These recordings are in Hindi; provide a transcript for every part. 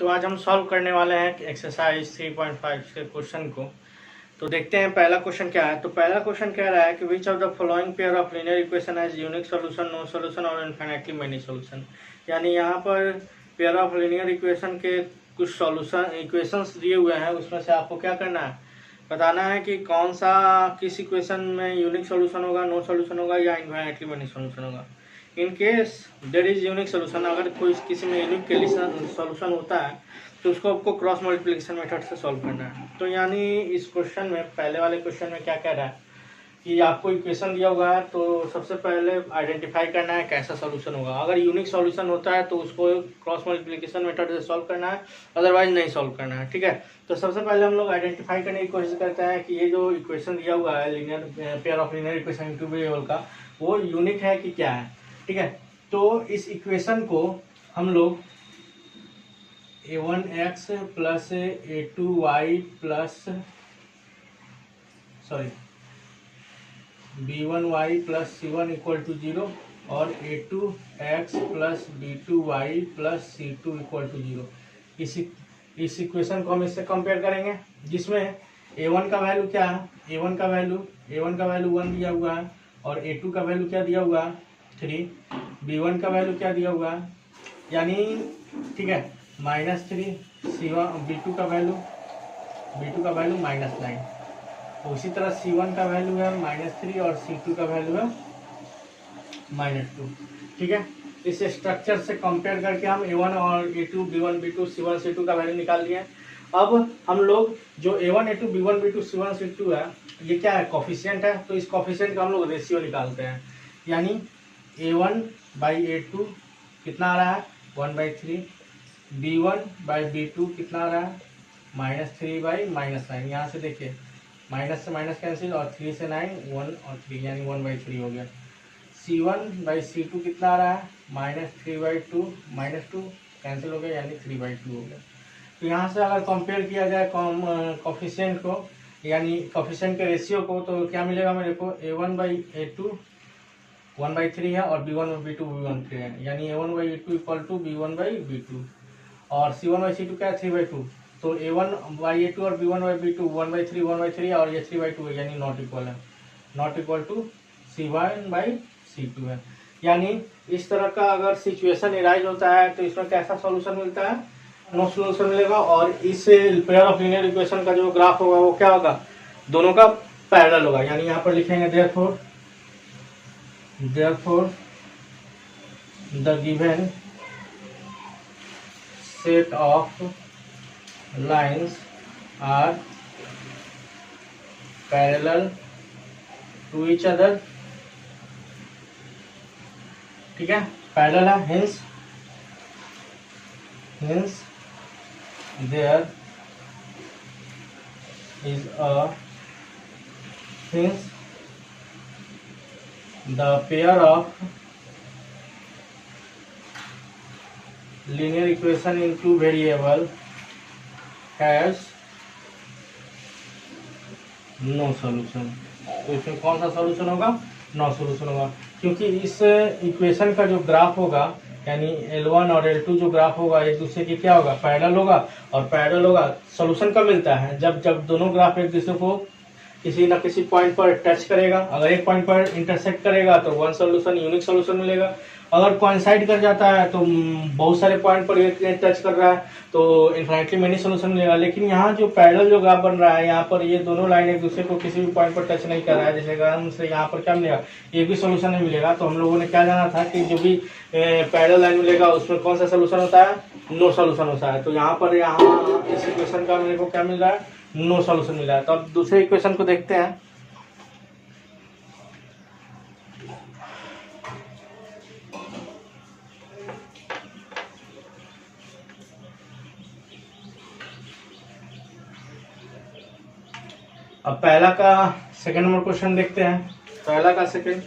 तो आज हम सॉल्व करने वाले हैं एक्सरसाइज 3.5 के क्वेश्चन को। तो देखते हैं पहला क्वेश्चन क्या है। तो पहला क्वेश्चन कह रहा है कि which of the following pair of linear equation has unique solution, no solution और इनफाइनाइटली मेनी सॉल्यूशन। यानी यहाँ पर पेयर ऑफ लीनियर इक्वेशन के कुछ सॉल्यूशन इक्वेशंस दिए हुए हैं, उसमें से आपको क्या करना है, बताना है कि कौन सा किस इक्वेशन में यूनिक सॉल्यूशन होगा, नो सॉल्यूशन होगा या इनफाइनाइटली मेनी सॉल्यूशन होगा। In case there is unique solution, अगर कोई किसी में यूनिक सोल्यूशन होता है तो उसको आपको क्रॉस मल्टीप्लिकेशन मेथड से सॉल्व करना है। तो यानी इस क्वेश्चन में, पहले वाले क्वेश्चन में क्या कह रहा है कि आपको इक्वेशन दिया हुआ है तो सबसे पहले आइडेंटिफाई करना है कैसा सॉल्यूशन होगा। अगर यूनिक सॉल्यूशन होता है तो उसको क्रॉस मल्टीप्लिकेशन मेथड से सॉल्व करना है, अदरवाइज नहीं सॉल्व करना है। ठीक है, तो सबसे पहले हम लोग आइडेंटिफाई करने की कोशिश करते हैं कि ये जो इक्वेशन दिया हुआ है linear pair of linear equation two variable का, वो यूनिक है कि क्या है। ठीक है, तो इस इक्वेशन को हम लोग a1x plus a2y plus b1y plus c1 equal to 0 और a2x plus b2y plus c2 equal to 0, इस इक्वेशन को हम इससे कंपेयर करेंगे, जिसमें a1 का वैल्यू क्या है, a1 का वैल्यू 1 दिया हुआ है और a2 का वैल्यू क्या दिया हुआ है 3, b1 का वैल्यू क्या दिया हुआ है, यानी ठीक है -3, c1 b2 का वैल्यू -9। उसी तरह c1 का वैल्यू है -3 और c2 का वैल्यू है -2। ठीक है, इस स्ट्रक्चर से कंपेयर करके हम a1 और a2 b1 b2 c1 c2 का वैल्यू निकाल लिए। अब हम लोग जो a1 a2 b1 b2 c1 c2 है, ये क्या है, कोफिशिएंट है, तो इस कोफिशिएंट का हम लोग रेशियो निकालते हैं। यानी a1 बाई a2 कितना आ रहा है 1/3, b1 बाई b2 कितना आ रहा है -3/-9। यहाँ से देखिए माइनस से माइनस कैंसिल और 3 से 9 1 और 3 यानी 1/3 हो गया। c1 बाई c2 कितना आ रहा है -3/2 -2 कैंसिल हो गया यानी 3/2 हो गया। तो यहाँ से अगर कंपेयर किया जाए कोफिशिएंट को, यानी कोफिशिएंट के रेशियो को, तो क्या मिलेगा मेरे को, a1 बाई a2 1/3 है और b1 बाई b2 1/3 है, यानी a1 by a2 equal to b1 by b2 और c1 बाई c2 क्या है 3/2। तो a1 बाई a2 और b1 बाई b2 1/3 और ये 3/2 है, यानी not equal to c1 by c2 है। यानी इस तरह का अगर सिचुएशन एराइज होता है तो इसमें कैसा सॉल्यूशन मिलता है, नो सॉल्यूशन मिलेगा। और इस पेयर ऑफ लीनियर इक्वेशन का जो ग्राफ होगा वो क्या होगा, दोनों का पैरेलल होगा। यानी यहाँ पर लिखेंगे therefore the given set of lines are parallel to each other। ठीक है, पैरेलल है, hence there is a the pair of linear equation in two variable has no solution। तो इसमें कौन सा सॉल्यूशन होगा, नो सॉल्यूशन होगा, क्योंकि इस इक्वेशन का जो ग्राफ होगा, यानी L1 और L2 जो ग्राफ होगा एक दूसरे के क्या होगा, पैरेलल होगा। और पैरेलल होगा, सॉल्यूशन कब मिलता है, जब दोनों ग्राफ एक दूसरे को किसी न किसी पॉइंट पर टच करेगा। अगर एक पॉइंट पर इंटरसेक्ट करेगा तो वन सॉल्यूशन यूनिक सॉल्यूशन मिलेगा। अगर कोइंसाइड कर जाता है तो बहुत सारे पॉइंट पर एक टच कर रहा है तो इनफाइनाइटली मेनी सॉल्यूशन मिलेगा। लेकिन यहाँ जो पैरेलल जो ग्राफ बन रहा है, यहाँ पर ये दोनों लाइन एक दूसरे को किसी भी पॉइंट पर टच नहीं कर रहा है, जिसके कारण से यहाँ पर क्या मिलेगा, एक भी सॉल्यूशन नहीं मिलेगा। तो हम लोगों ने क्या जाना था कि जो भी पैरेलल लाइन मिलेगा उसमें कौन सा सॉल्यूशन होता है, नो सॉल्यूशन होता है। तो यहाँ पर इस इक्वेशन का मेरे को क्या मिल रहा है, नो सॉल्यूशन मिला है। तो अब दूसरे इक्वेशन को देखते हैं। अब पहला का सेकंड नंबर क्वेश्चन देखते हैं। पहला का सेकंड,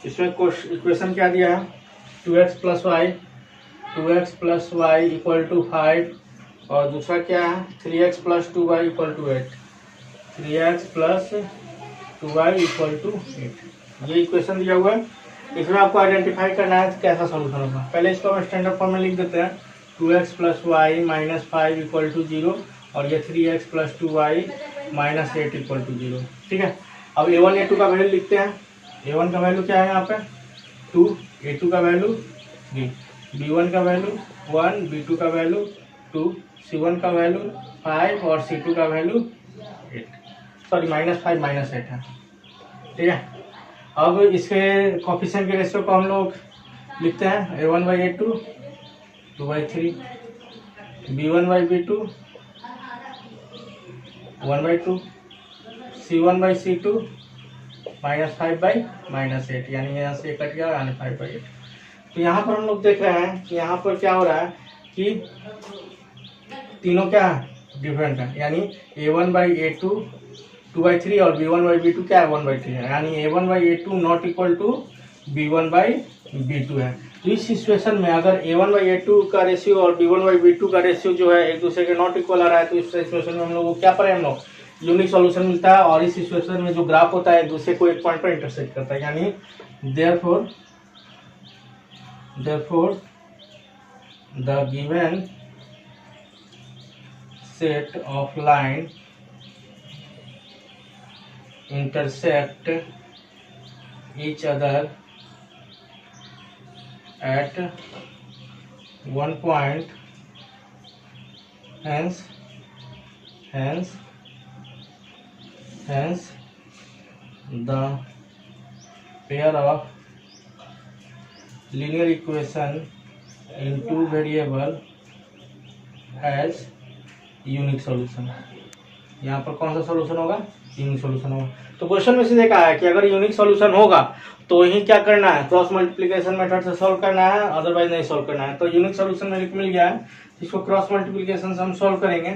इसमें इक्वेशन क्या दिया है, 2x plus y equal to 5 और दूसरा क्या है 3x plus 2y equal to 8, 3x plus 2y equal to 8। ये इक्वेशन दिया हुआ है, इसमें आपको आइडेंटिफाई करना है कैसा सॉल्यूशन होगा। पहले इसको हम स्टैंडर्ड फॉर्म में लिख देते हैं। 2x plus y minus 5 equal to 0 और ये 3x plus 2y minus 8 equal to 0। ठीक है, अब a1 a2 का वैल्यू लिखते हैं। a1 का वैल्यू क्या है यहाँ पे 2, a2 का वैल्यू 3, b1 का वैल्यू 1, b2 का वैल्यू 2, c1 का वैल्यू 5 और c2 का वैल्यू 8, सॉरी -5 -8 है। ठीक है, अब इसके कोफिशिएंट के रेशियो को हम लोग लिखते हैं a1/a2 2/3, b1/b2 1/2, c1/c2 -5/-8, यानी यहाँ से कट गया यानी 5/8। तो यहाँ पर हम लोग देख रहे हैं कि यहाँ पर क्या हो रहा है कि तीनों क्या डिफरेंट है, यानी a1/a2 2/3 और b1/b2 क्या है 1/3 है, यानी a1/a2 not equal to b1/b2 है। तो इस सिचुएशन में अगर a1/a2 का रेशियो और b1/b2 का रेशियो जो है एक दूसरे के नॉट इक्वल आ रहा है, तो इस सिचुएशन में हम लोग को क्या पड़े हम लोग यूनिक सॉल्यूशन मिलता है। और इस सिचुएशन में जो ग्राफ होता है एक दूसरे को एक पॉइंट पर इंटरसेक्ट करता है, यानी therefore the given set of line intersect each other at one point, hence the pair of linear equation in two variable has unique solution. यहाँ पर कौन सा सॉल्यूशन होगा यूनिक सॉल्यूशन होगा। तो क्वेश्चन में से देखा है कि अगर यूनिक सॉल्यूशन होगा तो ही क्या करना है क्रॉस मल्टीप्लिकेशन मेथड से सॉल्व करना है, अदरवाइज नहीं सॉल्व करना है। तो यूनिक सॉल्यूशन मेरे को मिल गया है, इसको क्रॉस मल्टीप्लिकेशन से हम सॉल्व करेंगे।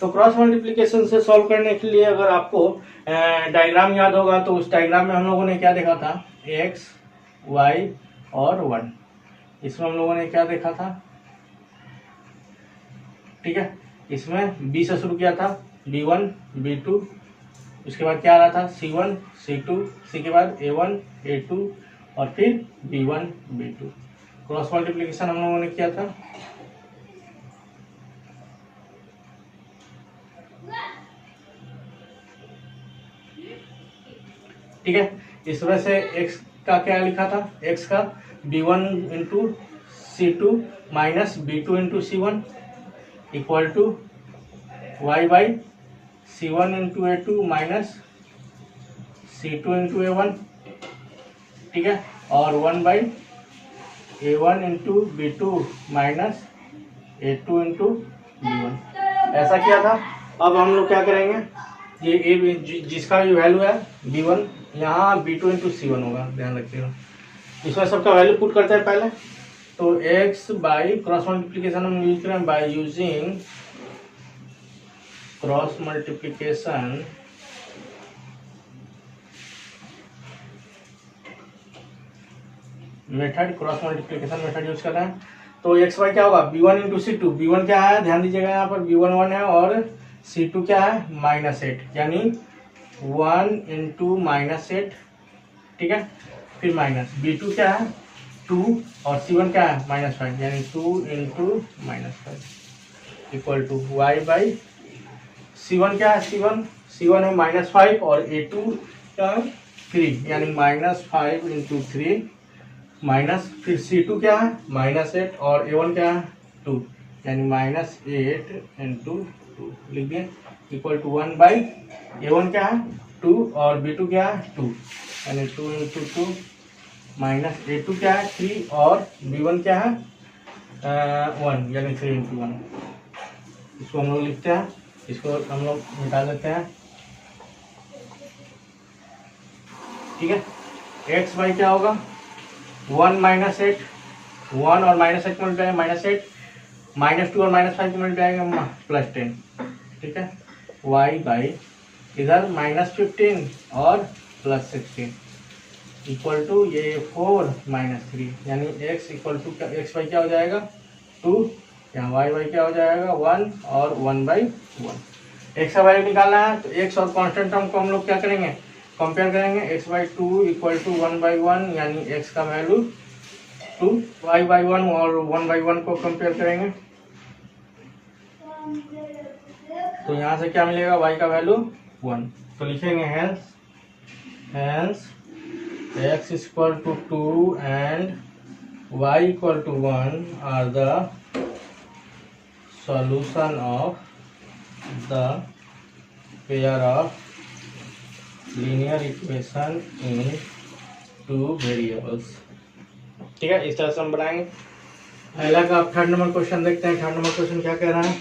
तो क्रॉस मल्टीप्लिकेशन से सॉल्व करने के लिए अगर आपको डायग्राम याद होगा तो उस डायग्राम में हम लोगों ने क्या देखा था x y और 1, इसमें हम लोगों ने क्या देखा था। ठीक है, इसमें b से शुरू किया था b1 b2, उसके बाद क्या आ रहा था c1 c2, सी के बाद a1 a2 और फिर b1 b2। क्रॉस मल्टीप्लिकेशन हम लोगों ने किया था। ठीक है, इसमें से x का क्या लिखा था x का b1 into c2 minus b2 into c1 equal to y by c1 into a2 minus c2 into a1। ठीक है, और 1 by a1 into b2 minus a2 into b1, ऐसा किया था। अब हम लोग क्या करेंगे, ये a जिसका भी वैल्यू है b1 यहाँ b2 इंटू c1 होगा, ध्यान रखिएगा। इसमें सबका वैल्यू पुट करते हैं पहले। तो x बाई क्रॉस मल्टीप्लिकेशन हम यूज करें by using cross multiplication method, cross multiplication method use कर रहे हैं। तो एक्स वाई क्या होगा b1 इंटू c2, b1 क्या है ध्यान दीजिएगा यहाँ पर b1 1 है और c2 क्या है -8, यानी 1 इंटू -8। ठीक है, फिर माइनस b2 क्या है 2 और c1 क्या है -5, यानी 2 into -5 equal to y by c1 क्या है c1 है -5 और a2 क्या है 3, यानी -5 इंटू 3 माइनस फिर c2 क्या है -8 और a1 क्या है 2, यानी -8 इंटू 2 लिख दिए इक्वल टू 1 बाई a1 क्या है 2 और b2 क्या है 2, यानी 2 इंटू 2 माइनस a2 क्या है 3 और b1 क्या है 1, यानी 3 इंटू 1। इसको हम लोग लिखते हैं, इसको हम लोग मिटा देते हैं। ठीक है, एक्स बाई क्या होगा 1 -8, 1 और -8 को मिलता है -8, -2 और -5 को मिलता है +10। ठीक है, y बाई इधर -15 और +16 इक्वल टू ये 4 -3, यानी x equal to x by क्या हो जाएगा 2, यहाँ y बाई क्या हो जाएगा 1 और 1/1। x का वैल्यू निकालना है तो x और कांस्टेंट टर्म को हम लोग क्या करेंगे कंपेयर करेंगे। x/2 इक्वल टू 1/1, यानी x का वैल्यू 2, y/1 और 1/1 को कंपेयर करेंगे तो यहाँ से क्या मिलेगा, y का वैल्यू 1। तो लिखेंगे hence x equal to 2 and y equal to 1 are the solution of the pair of linear equation in two variables. ठीक है, इस तरह से हम बनाएंगे। पहला का आप थर्ड नंबर क्वेश्चन देखते हैं। थर्ड नंबर क्वेश्चन क्या कह रहा है,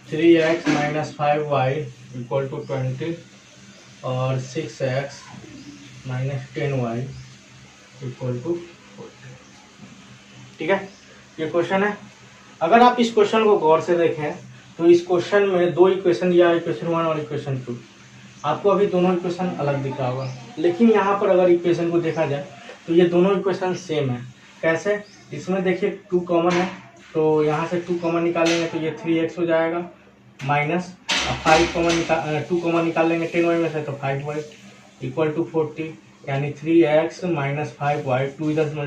3x minus 5y equal to 20 और 6x minus 10y equal to 40। ठीक है, ये क्वेश्चन है। अगर आप इस क्वेश्चन को गौर से देखें तो इस क्वेश्चन में दो इक्वेशन दिया है, इक्वेशन 1 और इक्वेशन 2। आपको अभी दोनों इक्वेशन अलग दिख रहा होगा, लेकिन यहाँ पर अगर इक्वेशन को देखा जाए तो ये दोनों इक्वेशन सेम है। कैसे, इसमें देखिए 2 कॉमन है, तो यहाँ से 2 कॉमन निकालेंगे तो ये 3x हो जाएगा, माइनस 2 कॉमन निकाल लेंगे 10y में से तो 5y इक्वल टू 40, यानी 3x माइनस 5y, 2 इधर से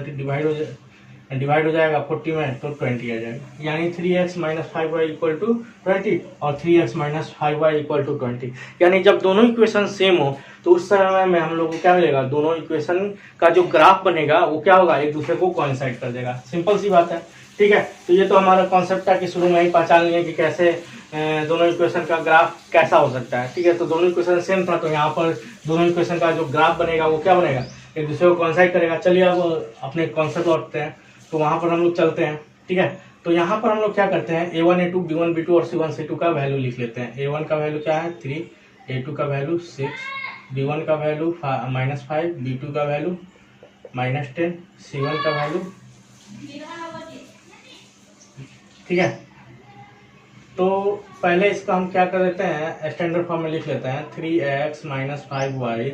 डिवाइड हो जाएगा 40 में तो 20 आ जाएगा, यानी 3x minus 5y equal to 20 और 3x minus 5y equal to 20। यानी जब दोनों इक्वेशन सेम हो तो उस समय में हम लोग को क्या मिलेगा, दोनों इक्वेशन का जो ग्राफ बनेगा वो क्या होगा, एक दूसरे को कोइंसाइड कर देगा। सिंपल सी बात है। ठीक है, तो ये तो हमारा कॉन्सेप्ट है कि शुरू में ही पहचान लिए कि कैसे दोनों इक्वेशन का ग्राफ कैसा हो सकता है। ठीक है, तो दोनों इक्वेशन सेम था तो यहाँ पर दोनों इक्वेशन का जो ग्राफ बनेगा वो क्या बनेगा, एक दूसरे को कोइंसाइड करेगा। चलिए अब अपने कॉन्सेप्ट लौटते हैं, तो वहाँ पर हम लोग चलते हैं। ठीक है, तो यहाँ पर हम लोग क्या करते हैं, a1 a2 b1 b2 और c1 c2 का वैल्यू लिख लेते हैं। a1 का वैल्यू क्या है 3, a2 का वैल्यू 6, b1 का वैल्यू -5, b2 का वैल्यू -10, c1 का वैल्यू। ठीक है, तो पहले इसका हम क्या कर देते हैं, स्टैंडर्ड फॉर्म में लिख लेते हैं। 3x minus 5y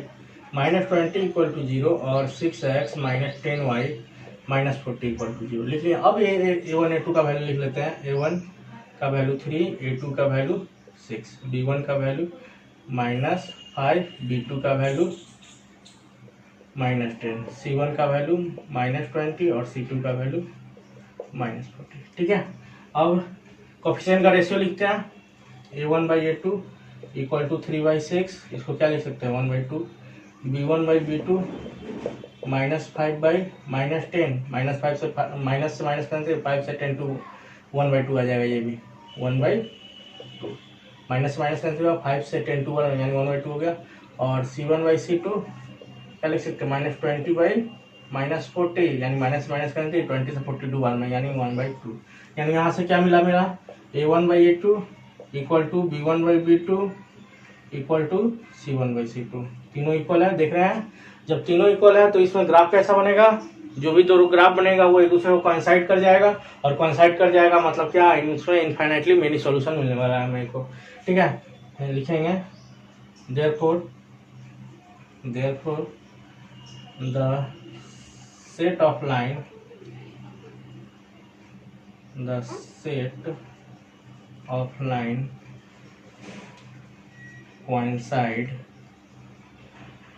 minus 20 equal to 0 और 6x minus 10y minus 40 equal to 0 लिख लिया। अब a1 a2 का वैल्यू लिख लेते हैं। a1 का वैल्यू 3, a2 का वैल्यू 6, b1 का वैल्यू -5, b2 का वैल्यू -10, c1 का वैल्यू -20 और c2 का वैल्यू -40। ठीक है, अब कोफिशिएंट का रेशियो लिखते हैं। a1/a2 इक्वल टू 3/6, इसको क्या लिख सकते हैं 1/2, b1/b2 -5/-10, -5 से माइनस से माइनस करने से 5 से 10 टू 1/2 आ जाएगा, ये भी 1/2, माइनस से माइनस करने से 5 से 10 टू 1 यानी 1/2 हो गया। और c1/c2 क्या लिख सकते हैं -20/-40 यानी माइनस से माइनस करने से 20 से 42 1 में यानी 1/2। यानी यहाँ से क्या मिला मेरा, a1/a2 equal to b1/b2 equal to c1/c2, तीनों इक्वल है। देख रहे हैं, जब तीनों इक्वल है तो इसमें ग्राफ कैसा बनेगा, जो भी दो ग्राफ बनेगा वो एक दूसरे को कोइंसाइड कर जाएगा, और कोइंसाइड कर जाएगा मतलब क्या, इसमें इनफाइनाइटली मेनी सॉल्यूशन मिलने वाला है मेरे को। ठीक है, लिखेंगे therefore the set of line coincide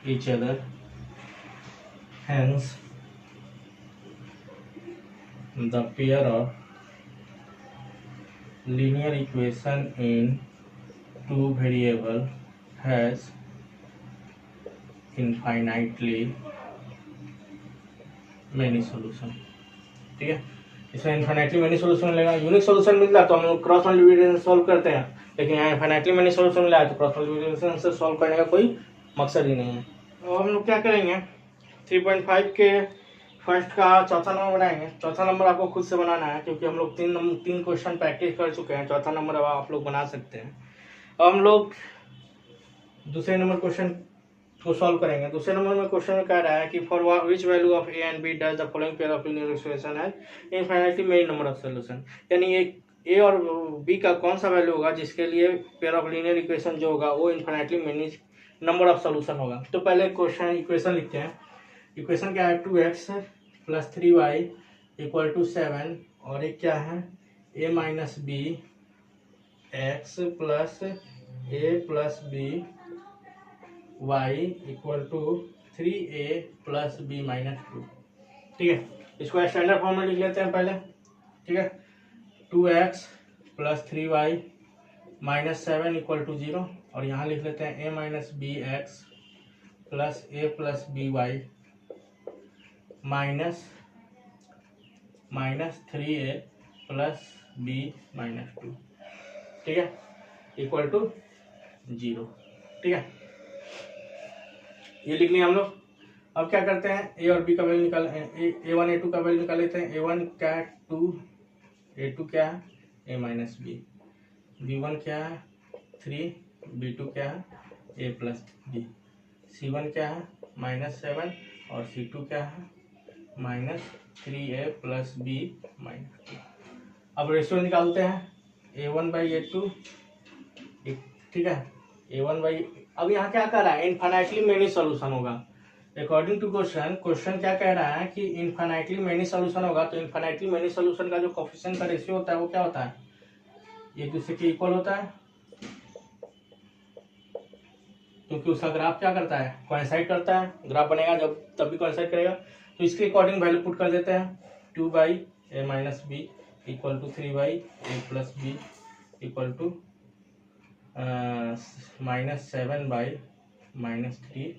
each other, hence the pair of linear equation in two variable has infinitely many solution। ठीक है, इसमें इनफाइनाइटली मेनी सोल्यूशन मिलेगा। यूनिक सोल्यूशन मिलता है तो हम लोग क्रॉस मल्टीप्लिकेशन सॉल्व करते हैं, लेकिन यहाँ इनफाइनाइटली मेनी सोल्यूशन मिला है तो क्रॉस मल्टीप्लिकेशन से सॉल्व करने का कोई मकसद ही नहीं है। तो हम लोग क्या करेंगे, 3.5 के फर्स्ट का चौथा नंबर बनाएंगे। चौथा नंबर आपको खुद से बनाना है क्योंकि हम लोग तीन क्वेश्चन प्रैक्टिस कर चुके हैं। चौथा नंबर अब आप लोग बना सकते हैं। अब हम लोग दूसरे नंबर क्वेश्चन को सॉल्व करेंगे। दूसरे नंबर में क्वेश्चन में कह रहा है कि for which value of a and b does the following pair of linear equation है infinitely many number of solution. यानी ए और बी का कौन सा वैल्यू होगा जिसके लिए पेयर ऑफ लीनियर इक्वेशन जो होगा वो infinitely many number of solution होगा। तो पहले क्वेश्चन इक्वेशन लिखते हैं। इक्वेशन क्या है, 2x + 3y = 7 और एक क्या है a - b x + a + b y = 3a + b - 2। ठीक है, इसको स्टैंडर्ड फॉर्म में लिख लेते हैं पहले। ठीक है, 2x plus 3y minus 7 equal to 0, और यहाँ लिख लेते हैं a minus b x plus a plus b y minus 3a plus b minus 2, ठीक है, इक्वल टू 0, ठीक है, ये लिख लिया हम लोग। अब क्या करते हैं, ए और बी का वैल्यू निकाल, a1 a2 का वैल्यू निकाल लेते हैं। a1 क्या है 2, a2 क्या है a माइनस बी, b1 क्या है 3, b2 क्या है a प्लस बी, c1 क्या है माइनस 7 और c2 क्या है minus 3a plus b minus 2। अब रेशियो निकालते हैं a1 बाई a2, ठीक है, a1 बाई, अब यहाँ क्या कर रहा है, इनफाइनाइटली मेनी सॉल्यूशन होगा अकॉर्डिंग टू क्वेश्चन। क्वेश्चन क्या कह रहा है कि इनफाइनाइटली मेनी सॉल्यूशन होगा, तो इनफाइनाइटली मेनी सॉल्यूशन का जो कोफिशिएंट का रेशियो होता है वो क्या होता है, एक दूसरे के इक्वल होता है, क्योंकि उसका ग्राफ क्या करता है, कोइंसाइड करता है, ग्राफ बनेगा जब तब भी कोइंसाइड करेगा। तो इसके अकॉर्डिंग वैल्यू पुट कर देते हैं, 2 by a minus b equal to 3 by a plus b equal to minus 7 by minus 3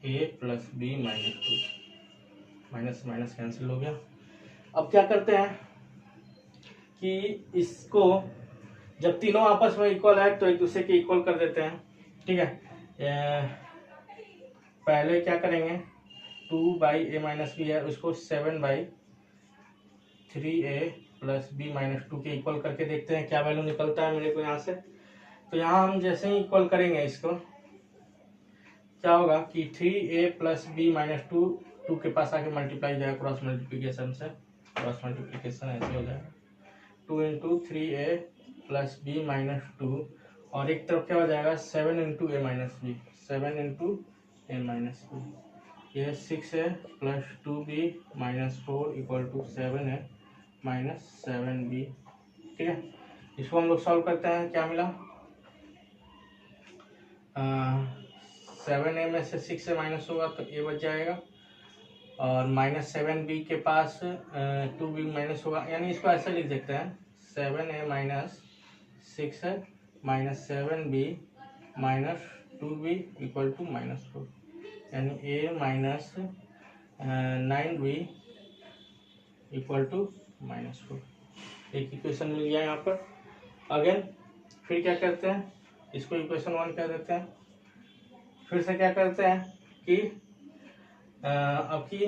a plus b minus 2, minus minus cancel हो गया। अब क्या करते हैं कि इसको जब तीनों आपस में इक्वल है तो एक दूसरे के इक्वल कर देते हैं, ठीक है। पहले क्या करेंगे, 2 बाई ए माइनस बी है उसको 7 by 3a plus b minus 2 के इक्वल करके देखते हैं क्या वैल्यू निकलता है मेरे को यहाँ से। तो यहाँ हम जैसे ही इक्वल करेंगे इसको, क्या होगा कि 3a प्लस बी माइनस 2 के पास आके मल्टीप्लाई हो जाएगा क्रॉस मल्टीप्लीकेशन से, क्रॉस मल्टीप्लीकेशन ऐसे हो जाएगा 2 into 3a plus b minus 2, और एक तरफ क्या हो जाएगा 7 into a minus b, 7 into a minus b, ये 6a plus 2b minus 4 equal to 7a minus 7b, ठीक है। इसको हम लोग सॉल्व करते हैं, क्या मिला, 7a में से 6a माइनस होगा तो a बच जाएगा, और माइनस 7b के पास 2b माइनस होगा, यानी इसको ऐसे लिख सकते हैं 7a minus 6a minus 7b minus 2b equal to minus 4, यानी a minus 9b equal to minus 4। एक इक्वेशन मिल गया यहाँ पर। अगेन फिर क्या करते हैं, इसको इक्वेशन 1 कर देते हैं, फिर से क्या करते हैं कि अब की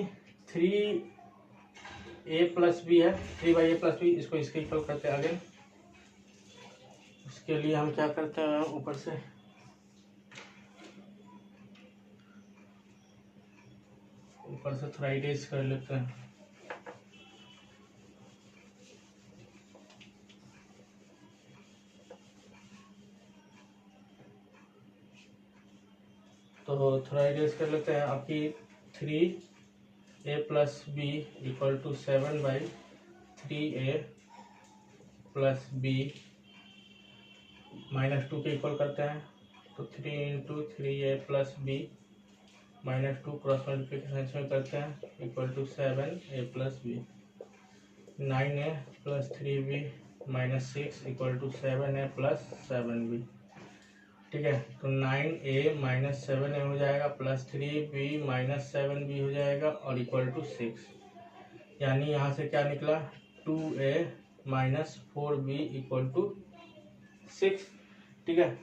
3a प्लस बी है, 3 बाई ए प्लस बी, इसको इसके इक्वल करते हैं। अगेन उसके लिए हम क्या करते हैं, ऊपर से थोड़ा इरेज कर लेते हैं, तो थोड़ा इरेज कर लेते हैं। आपकी 3a plus b equal to 7 by 3a plus b minus 2 के इक्वल करते हैं, तो 3 into 3a plus b minus 2 cross multiplication में करते हैं इक्वल टू 7a प्लस बी, 9a plus 3b minus 6 equal to 7a plus 7b, ठीक है। तो 9a माइनस 7a हो जाएगा प्लस 3b माइनस 7b हो जाएगा और इक्वल टू 6, यानी यहाँ से क्या निकला 2a minus 4b equal to 6, ठीक है।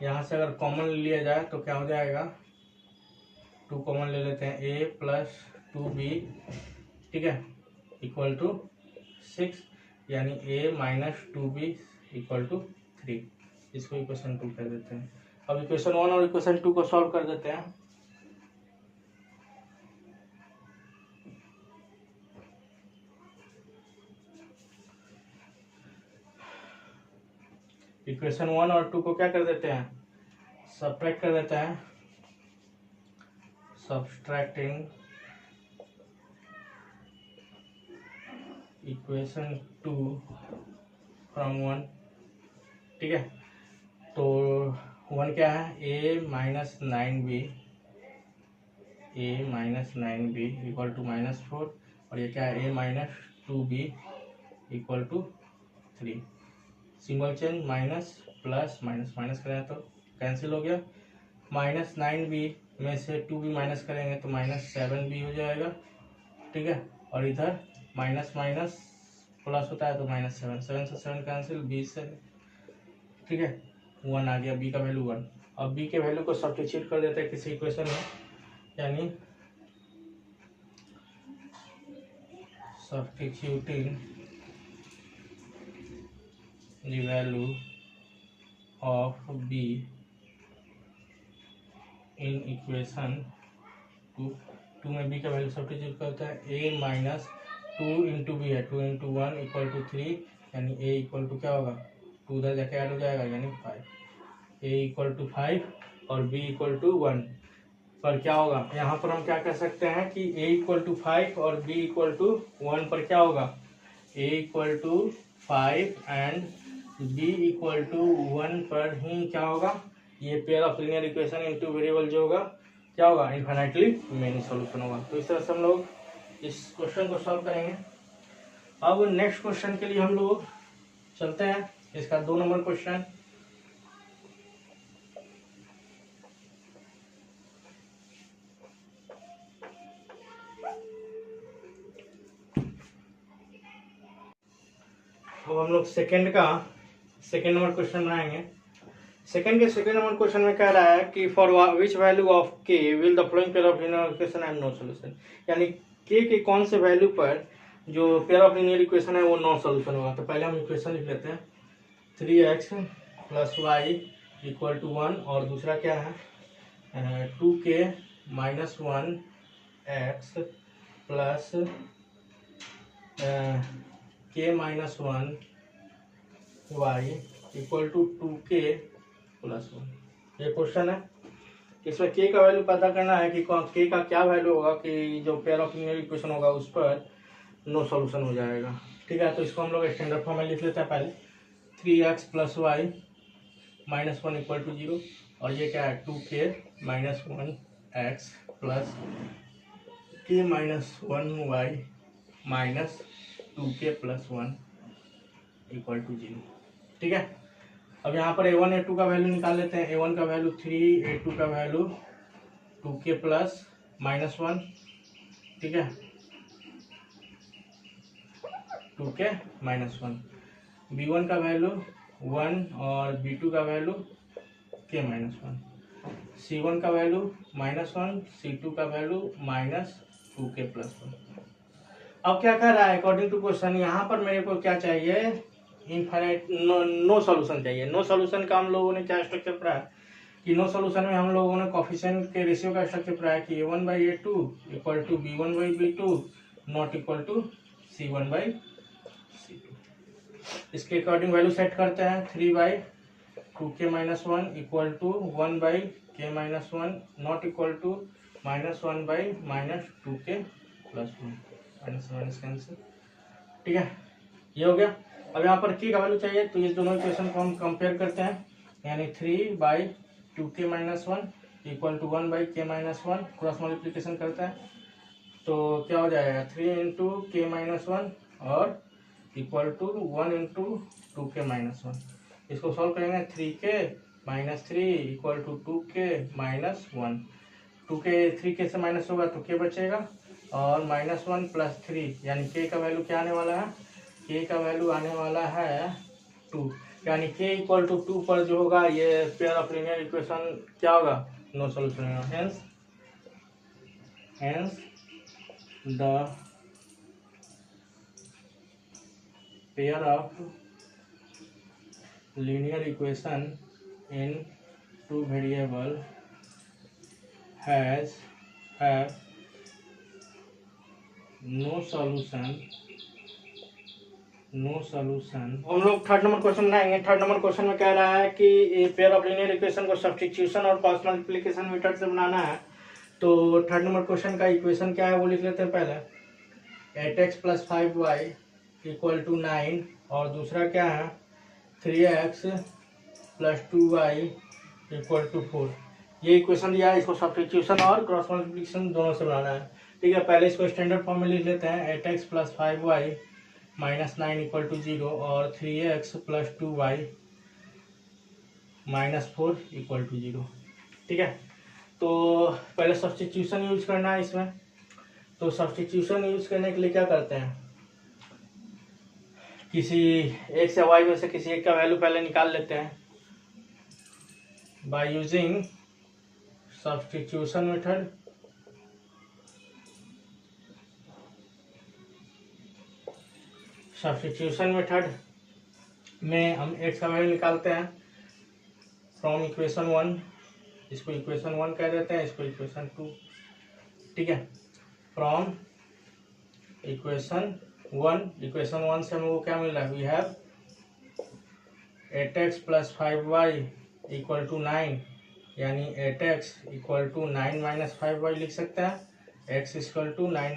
यहाँ से अगर कॉमन लिया जाए तो क्या हो जाएगा, 2 कॉमन ले लेते हैं, a प्लस 2b, ठीक है, इक्वल टू 6, यानी a minus 2b equal to 3। इसको इक्वेशन 2 कर देते हैं। अब इक्वेशन 1 और इक्वेशन 2 को सॉल्व कर देते हैं। इक्वेशन 1 और 2 को क्या कर देते हैं, सब्ट्रैक्ट कर देते हैं, सब्ट्रैक्टिंग इक्वेशन 2 फ्रॉम 1, ठीक है। तो 1 क्या है, a minus 9b, a minus 9b equal to minus 4, और ये क्या है a minus 2b equal to 3। Single change minus plus minus, minus करें तो कैंसिल हो गया। -9b में से 2b माइनस करेंगे तो -7b हो जाएगा, ठीक है। और इधर माइनस माइनस प्लस होता है तो -7, 7 से 7 कैंसिल, 20 से, ठीक है, 1 आ गया, b का वैल्यू 1। अब b के वैल्यू को सब्स्टिट्यूट कर देते हैं किसी इक्वेशन में, यानी substituting the value of b in equation 2 में b का वैल्यू सब्स्टिट्यूट करता है, a माइनस 2 इंटू बी है, 2 इंटू 1 इक्वल टू 3, यानी a इक्वल टू क्या होगा, 2 उधर जाके ऐड हो जाएगा यानी 5, a इक्वल टू 5 और b इक्वल टू 1 पर क्या होगा, यहाँ पर हम क्या कह सकते हैं कि a इक्वल टू 5 और b इक्वल टू 1 पर क्या होगा, a equal to 5 and b equal to 1 पर ही क्या होगा, ये pair of linear equation in two variable जो होगा क्या होगा, इनफाइनाइटली मेनी सॉल्यूशन होगा। तो इस तरह से हम लोग इस क्वेश्चन को सॉल्व करेंगे। अब नेक्स्ट क्वेश्चन के लिए हम लोग चलते हैं, इसका 2 नंबर क्वेश्चन। अब हम लोग सेकंड नंबर क्वेश्चन बनाएंगे। सेकंड नंबर क्वेश्चन में कह रहा है कि for which value of k will the following pair of linear equation have no solution, यानी के कौन से वैल्यू पर जो पेयर ऑफ लीनियर इक्वेशन है वो नो सॉल्यूशन होगा। तो पहले हम इक्वेशन लिख लेते हैं, 3x + y = 1 और दूसरा क्या है 2k - 1x plus k - 1y = 2k + 1। ये क्वेश्चन है, इसमें k का वैल्यू पता करना है कि k का क्या वैल्यू होगा कि जो पेयर ऑफ लीनियर इक्वेशन होगा उस पर नो सॉल्यूशन हो जाएगा, ठीक है। तो इसको हम लोग स्टैंडर्ड फॉर्म में लिख लेते हैं पहले, 3x + y - 1 = 0 और ये क्या है 2k - 1x plus k - 1y minus 2k + 1 = 0, ठीक है। अब यहाँ पर a1 a2 का वैल्यू निकाल लेते हैं, a1 का वैल्यू 3, a2 का वैल्यू 2k + -1, ठीक है, 2k - 1, b1 का वैल्यू 1 और b2 का वैल्यू k - 1, c1 का वैल्यू -1, c2 का वैल्यू -2k + 1। अब क्या कर रहा है अकॉर्डिंग टू क्वेश्चन, यहाँ पर मेरे को क्या चाहिए, इनफाइनाइट नो सॉल्यूशन चाहिए। नो सॉल्यूशन का हम लोगों ने क्या स्ट्रक्चर पढ़ा है कि नो सॉल्यूशन में हम लोगों ने कोफिशिएंट के रेशियो का स्ट्रक्चर पढ़ा है कि a1/a2 = b1/b2 not equal to c1/c2। इसके अकॉर्डिंग वैल्यू सेट करते हैं, 3/2k - 1 = 1/k - 1 not equal to -1/-2k + 1, minus cancel, ठीक है, ये हो गया। अब यहाँ पर k का वैल्यू चाहिए तो ये दोनों इक्वेशन को हम कंपेयर करते हैं, यानी 3/2k - 1 = 1/k - 1 क्रॉस मल्टीप्लिकेशन करते हैं तो क्या हो जाएगा 3 × k - 1 और इक्वल टू 1 × 2k - 1। इसको सॉल्व करेंगे, 3k - 3 = 2k - 1, 2k 3k से माइनस होगा तो k बचेगा और -1 + 3 यानी k का वैल्यू क्या आने वाला है, k का वैल्यू आने वाला है 2, यानी k = 2 पर जो होगा ये पेयर ऑफ लीनियर इक्वेशन क्या होगा, नो सॉल्यूशन होगा। Hence the pair of linear equation in 2 variable have no solution. हम लोग थर्ड नंबर क्वेश्चन बनाएंगे। थर्ड नंबर क्वेश्चन में कह रहा है कि पेयर ऑफ लीनियर इक्वेशन को सब्स्टिट्यूशन और क्रॉस मल्टीप्लिकेशन मेथड से बनाना है। तो थर्ड नंबर क्वेश्चन का इक्वेशन क्या है वो लिख लेते हैं पहले, 8x + 5y = 9 और दूसरा क्या है 3x + 2y = 4। ये इक्वेशन दिया है, इसको सब्स्टिट्यूशन और क्रॉस मल्टीप्लिकेशन दोनों से बनाना है, ठीक है। पहले इसको स्टैंडर्ड फॉर्म में लिख लेते हैं, 8x + 5y -9 इक्वल टू 0 और 3x plus 2y -4 equal to 0। ठीक है, तो पहले सब्स्टिट्यूशन यूज करना है इसमें। तो सब्स्टिट्यूशन यूज करने के लिए क्या करते हैं, किसी x या y में से किसी एक का वैल्यू पहले निकाल लेते हैं by using substitution method. Substitution method में हम x का वैल्यू निकालते हैं फ्रॉम इक्वेशन 1, इसको इक्वेशन 1 कह देते हैं, इसको इक्वेशन 2। ठीक है, फ्रॉम इक्वेशन 1 से हमको क्या मिल रहा है, we have 8x plus 5y equal to 9, यानी 8x equal to 9 minus 5y लिख सकते हैं। x equal to 9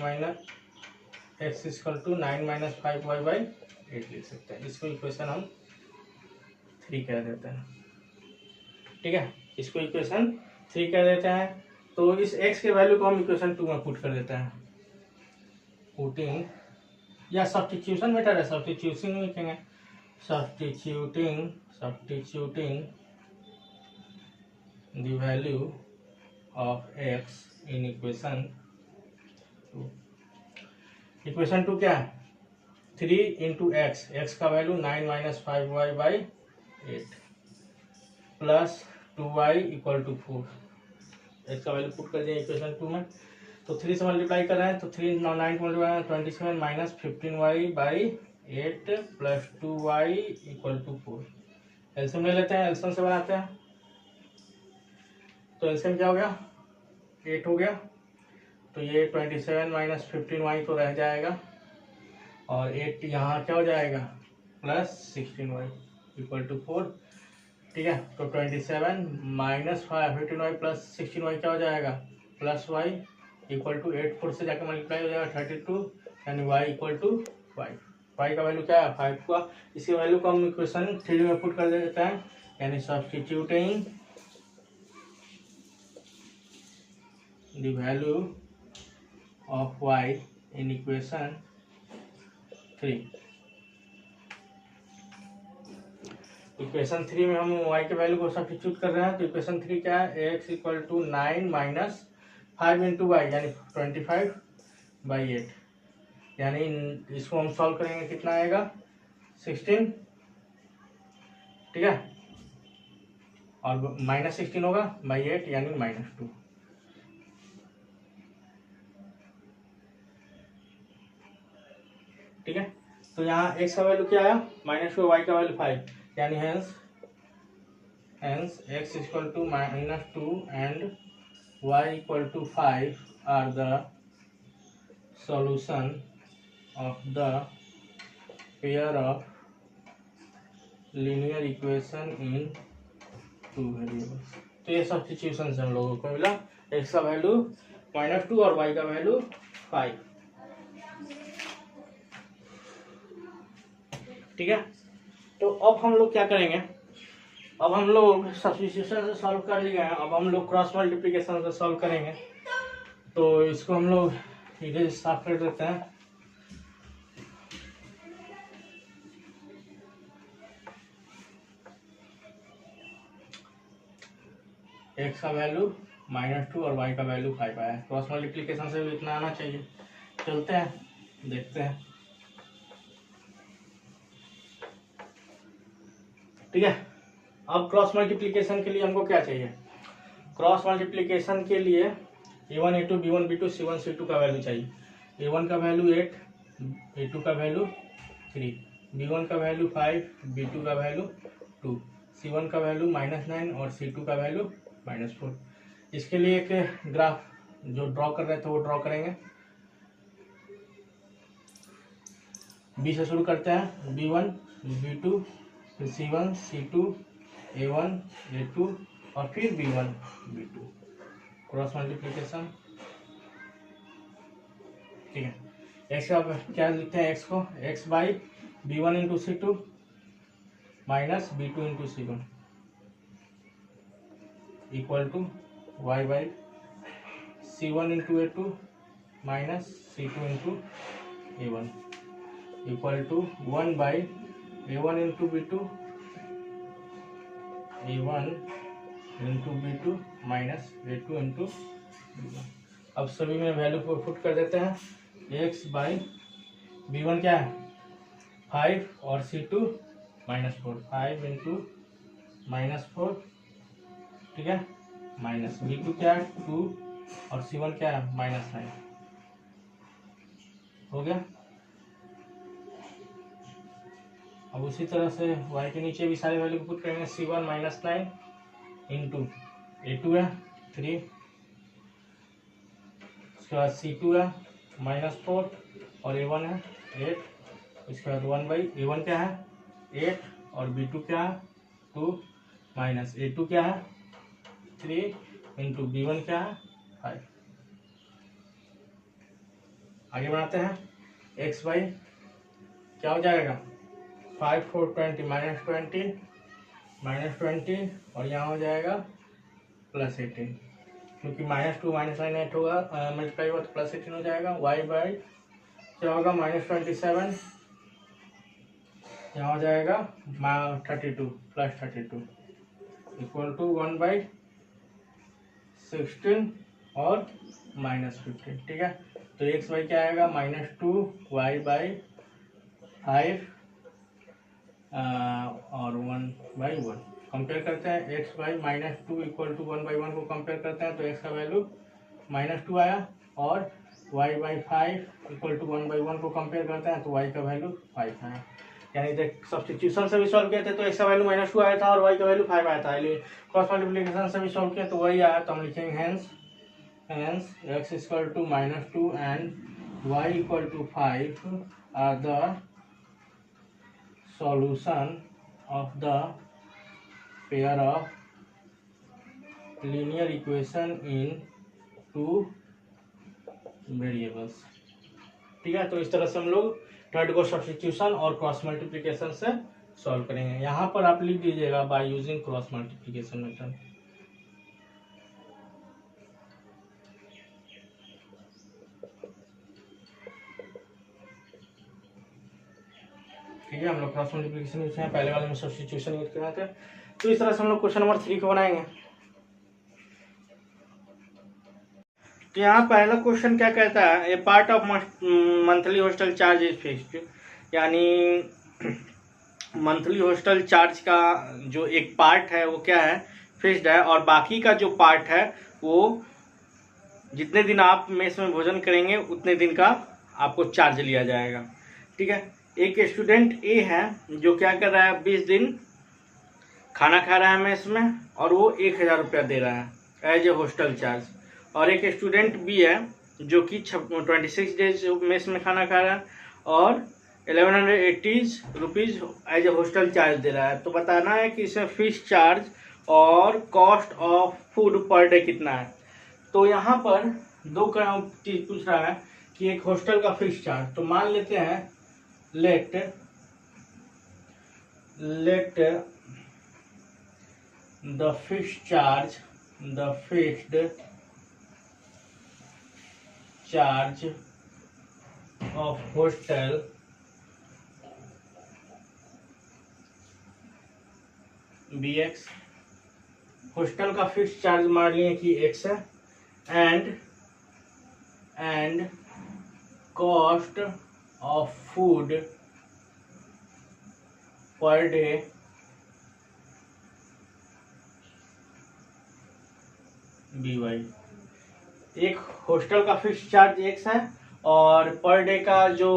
minus 5y by 8 लिख सकते हैं। इसको इक्वेशन हम 3 कह देते हैं। ठीक है, इसको इक्वेशन 3 कह देते हैं। तो इस x के वैल्यू को हम इक्वेशन 2 में पुट कर देते हैं, पुटिंग या सब्स्टिट्यूशन मेथड है, सब्स्टिट्यूशन में लिखेंगे, substituting the value of x in equation 2। Equation 2 क्या है, 3 इंटू x का value 9 minus 5y by 8 plus 2y equal to 4। x का वैल्यू पुट कर दिया इक्वेशन 2 में, तो 3 से मल्टीप्लाई कर रहे हैं, तो 3 9 multiply 27 minus 15y by 8 plus 2y equal to 4। LCM ले लेते हैं, एलसीएम से बनाते हैं। तो एलसीएम क्या हो गया, 8 हो गया, तो ये 27 माइनस 15y तो रह जाएगा और 8 यहाँ क्या हो जाएगा प्लस 16y इक्वल टू 4। ठीक है, तो 27 माइनस 15y प्लस 16y क्या हो जाएगा प्लस y इक्वल टू 8, 4 से जाकर मल्टीप्लाई हो जाएगा 32, यानी y इक्वल टू 5। y का वैल्यू क्या है 5 का, इसकी वैल्यू को हम इक्वेशन 3 में पुट कर देते हैं, यानी substituting the value of y in equation 3। Equation 3 में हम y के वैल्यू को सब्स्टिट्यूट कर रहे हैं, तो इक्वेशन 3 क्या है, x equal to 9 minus 5 into y यानी 25 बाई 8, यानी इसको हम सॉल्व करेंगे कितना आएगा 16। ठीक है, और माइनस 16 होगा बाई 8 यानी -2। ठीक है, तो यहाँ x का वैल्यू क्या आया -2, y का वैल्यू 5, यानी hence x equal to -2 and y equal to 5 are the solution of the pair of linear equation in 2 variables। तो ये सब्स्टिट्यूशन से हम लोगों को मिला, x का वैल्यू -2 और y का वैल्यू 5। ठीक है, तो अब हम लोग क्या करेंगे, अब हम लोग सब्स्टिट्यूशन से सॉल्व कर लिए हैं, अब हम लोग क्रॉस मल्टीप्लिकेशन से सॉल्व करेंगे। तो इसको हम लोग इधर साफ कर देते हैं। x का वैल्यू -2 और y का वैल्यू 5 आया, क्रॉस मल्टीप्लिकेशन से भी इतना आना चाहिए। चलते हैं देखते हैं। ठीक है, अब क्रॉस मल्टीप्लिकेशन के लिए हमको क्या चाहिए, क्रॉस मल्टीप्लिकेशन के लिए a1 a2 b1 b2 c1 c2 का वैल्यू चाहिए। a1 का वैल्यू 8, a2 का वैल्यू 3, b1 का वैल्यू 5, b2 का वैल्यू 2, c1 का वैल्यू -9 और c2 का वैल्यू -4। इसके लिए एक ग्राफ जो ड्रॉ कर रहे थे वो ड्रॉ करेंगे। b से शुरू करते हैं, b1 b2 फिर c1 c2 a1 a2 और फिर b1 b2, क्रॉस मल्टीप्लिकेशन। ठीक है, x का क्या लिखते हैं, x को x by b1 into c2 minus b2 into c1 equal to y by c1 into a2 minus c2 into a1 equal to 1 by A1 into B2 A1 into B2 minus A2 into B1। अब सभी में वैल्यू को पुट कर देते हैं। x बाई B1 क्या है 5 और C2 -4, 5 इंटू -4, ठीक है, माइनस B2 क्या है 2 और C1 क्या है -9। हो गया। अब उसी तरह से y के नीचे भी सारे वैल्यू को पुट करेंगे। C1 -9 इंटू A2 है 3, उसके बाद C2 है -4 और A1 है 8, उसके बाद 1 बाई A1 क्या है 8 और B2 क्या है 2 माइनस A2 क्या है 3 इंटू B1 क्या है 5। आगे बढ़ाते हैं। x बाई क्या हो जाएगा 5 4 20 -20 और यहाँ हो जाएगा +18, क्योंकि -2 -9 8 होगा, मल्टीप्लाई हुआ तो +18 हो जाएगा। y बाई क्या होगा -27, यहाँ हो जाएगा 32 +32 इक्वल टू 1 बाई 16 और -15, ठीक है। तो x बाई क्या आएगा -2 y बाई 5 और 1 बाई 1। कंपेयर करते हैं x by -2 equal to 1 by 1 को कंपेयर करते हैं तो x का वैल्यू -2 आया, और y by 5 equal to 1 by 1 को कंपेयर करते हैं तो y का वैल्यू 5 आया। यानी देख सब्स्टिट्यूशन से भी सॉल्व किए थे तो x का वैल्यू -2 आया था और y का वैल्यू 5 आया था। क्रॉस मल्टीप्लिकेशन से भी सॉल्व किया तो वही आया, तो हम लिखेंगे hence x equal to -2 and y equal to 5 are the solution of the pair of linear equation in two variables, ठीक है। तो इस तरह से हम लोग थर्ड को सब्स्टिट्यूशन और क्रॉस मल्टीप्लिकेशन से सॉल्व करेंगे। यहाँ पर आप लिख दीजिएगा bye using cross multiplication method. ठीक है, हम लोग क्रॉस मल्टीप्लिकेशन यूज करें, पहले वाले में सब्स्टिट्यूशन यूज कर रहे थे। तो इस तरह से हम लोग क्वेश्चन नंबर 3 को बनाएंगे। तो यहाँ पहला क्वेश्चन क्या कहता है, a part of monthly hostel charge is fixed, यानी मंथली हॉस्टल चार्ज का जो एक पार्ट है वो क्या है फिक्स्ड है, और बाकी का जो पार्ट है वो जितने दिन आप मेस में भोजन करेंगे उतने दिन का आपको चार्ज लिया जाएगा, ठीक है। एक स्टूडेंट ए है जो क्या कर रहा है 20 दिन खाना खा रहा है मेस में और वो 1000 रुपया दे रहा है एज ए हॉस्टल चार्ज, और एक स्टूडेंट बी है जो कि 26 डेज मेस में खाना खा रहा है और 1180 rupees as a hostel charge दे रहा है। तो बताना है कि इसमें फीस चार्ज और cost of food per day कितना है। तो यहाँ पर दो चीज पूछ रहा है कि एक हॉस्टल का फीस चार्ज, तो मान लेते हैं let the fixed charge of hostel BX, hostel का फिक्स्ड चार्ज मान लिए कि X है, and cost of food per day BY। एक हॉस्टल का फिक्स्ड चार्ज X है और पर डे का जो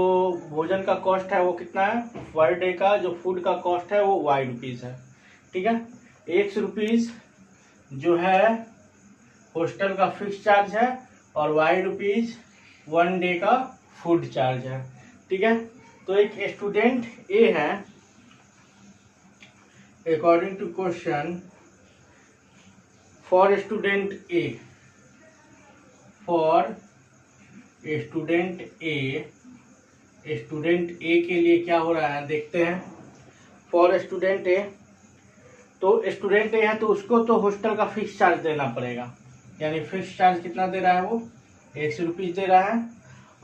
भोजन का कॉस्ट है वो कितना है, पर डे का जो फूड का कॉस्ट है वो Y रुपीज़ है, ठीक है। X रुपीज़ जो है हॉस्टल का फिक्स चार्ज है और Y रुपीज़ 1 डे का फूड चार्ज है, ठीक है। तो एक स्टूडेंट ए है, according to question for student A के लिए क्या हो रहा है देखते हैं। फॉर स्टूडेंट ए, तो स्टूडेंट ए है तो उसको तो हॉस्टल का फिक्स चार्ज देना पड़ेगा, यानी फिक्स चार्ज कितना दे रहा है वो 100 रुपीज़ दे रहा है,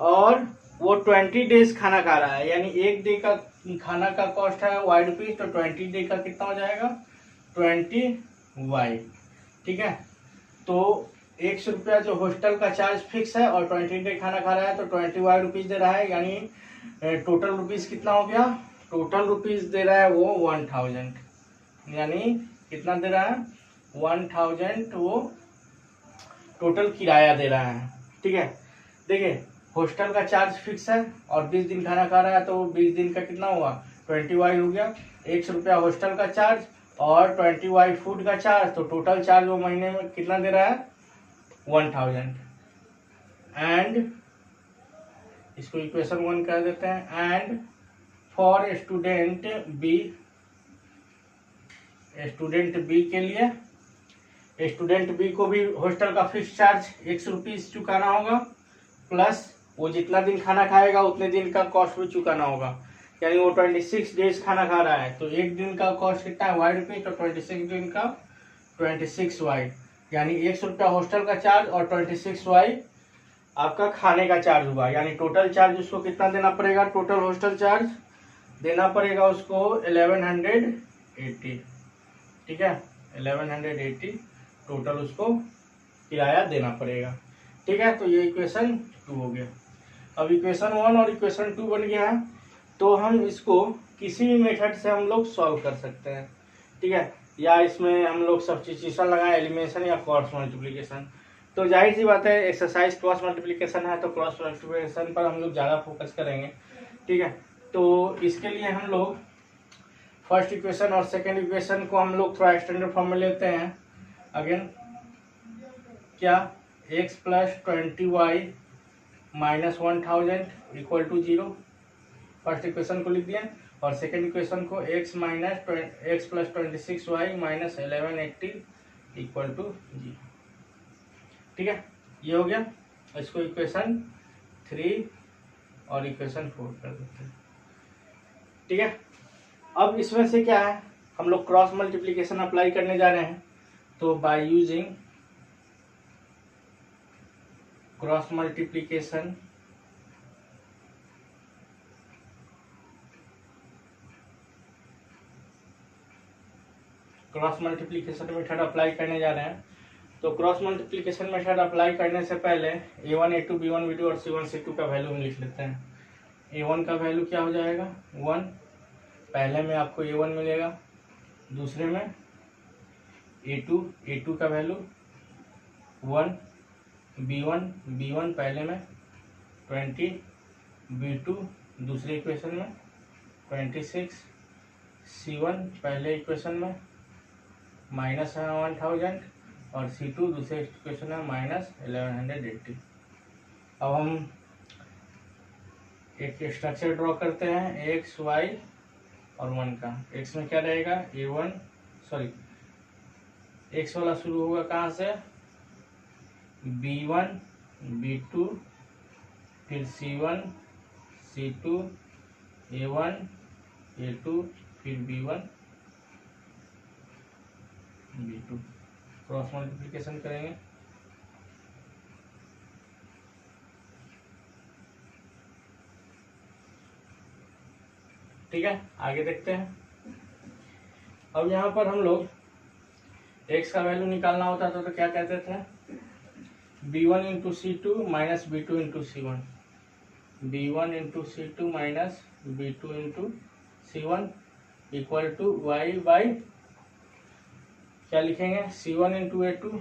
और वो 20 डेज खाना खा रहा है, यानी एक डे का खाना का कॉस्ट है वाई रुपीज, तो 20 डे का कितना हो जाएगा 20 वाई। ठीक है, तो 100 रुपया जो हॉस्टल का चार्ज फिक्स है और 20 डे खाना खा रहा है, तो 20 वाई रुपीज दे रहा है, यानी टोटल रुपीज कितना हो गया, टोटल रुपीज दे रहा है वो 1000, यानी कितना दे रहा है 1000, वो टोटल किराया दे रहा है। ठीक है, देखिए हॉस्टल का चार्ज फिक्स है और 20 दिन खाना खा रहा है, तो 20 दिन का कितना हुआ 20 वाई हो गया, 100 रुपया हॉस्टल का चार्ज और 20 वाई फूड का चार्ज, तो टोटल चार्ज वो महीने में कितना दे रहा है 1000। एंड इसको इक्वेशन 1 कर देते हैं। एंड फॉर स्टूडेंट बी के लिए, स्टूडेंट बी को भी हॉस्टल का फिक्स चार्ज 100 रुपीज चुकाना होगा, प्लस वो जितना दिन खाना खाएगा उतने दिन का कॉस्ट भी चुकाना होगा, यानी वो 26 डेज खाना खा रहा है, तो एक दिन का कॉस्ट कितना है वाई रुपीज, तो 26 दिन का 26 वाई, यानी 100 रुपया हॉस्टल का चार्ज और 26 वाई आपका खाने का चार्ज हुआ, यानी टोटल चार्ज उसको कितना देना पड़ेगा, टोटल हॉस्टल चार्ज देना पड़ेगा उसको 1180। ठीक है, 1180 टोटल उसको किराया देना पड़ेगा। ठीक है, तो ये इक्वेशन 2 हो गया। अब इक्वेशन 1 और इक्वेशन 2 बन गया है, तो हम इसको किसी भी मेथड से हम लोग सॉल्व कर सकते हैं। ठीक है, या इसमें हम लोग सब्स्टिट्यूशन लगाएं, एलिमिनेशन या क्रॉस मल्टीप्लिकेशन, तो जाहिर सी बात है एक्सरसाइज क्रॉस मल्टीप्लिकेशन है, तो क्रॉस मल्टीप्लिकेशन पर हम लोग ज़्यादा फोकस करेंगे। ठीक है, तो इसके लिए हम लोग फर्स्ट इक्वेशन और सेकेंड इक्वेशन को हम लोग थोड़ा स्टैंडर्ड फॉर्म में लेते हैं। अगेन क्या x plus 20y minus 1000 equal to 0, first equation को लिख दिया, और सेकेंड इक्वेशन को x plus 26y minus 1180 equal to 0। ठीक है, ये हो गया। इसको इक्वेशन 3 और इक्वेशन 4 कर देते हैं। ठीक है, अब इसमें से क्या है, हम लोग क्रॉस मल्टीप्लिकेशन अप्लाई करने जा रहे हैं, तो bye using cross multiplication method apply करने जा रहे हैं। तो क्रॉस मल्टीप्लिकेशन मेथड अप्लाई करने से पहले a1 a2 b1 b2 और c1 c2 का वैल्यू हम लिख लेते हैं। a1 का वैल्यू क्या हो जाएगा 1, पहले में आपको a1 मिलेगा, दूसरे में a2 का वैल्यू 1, b1 पहले में 20, b2 दूसरे इक्वेशन में 26, c1 पहले इक्वेशन में माइनस है 1000 और c2 दूसरे इक्वेशन में माइनस 1180। अब हम एक स्ट्रक्चर ड्रॉ करते हैं x, y और 1 का। x में क्या रहेगा x वाला शुरू होगा कहाँ से, b1 b2 फिर c1 c2 a1 a2 फिर b1 b2, क्रॉस मल्टीप्लिकेशन करेंगे। ठीक है, आगे देखते हैं। अब यहाँ पर हम लोग x का वैल्यू निकालना होता था तो क्या कहते थे, b1 into c2 minus b2 into c1, b1 into c2 minus b2 into c1 equal to y by क्या लिखेंगे, c1 into a2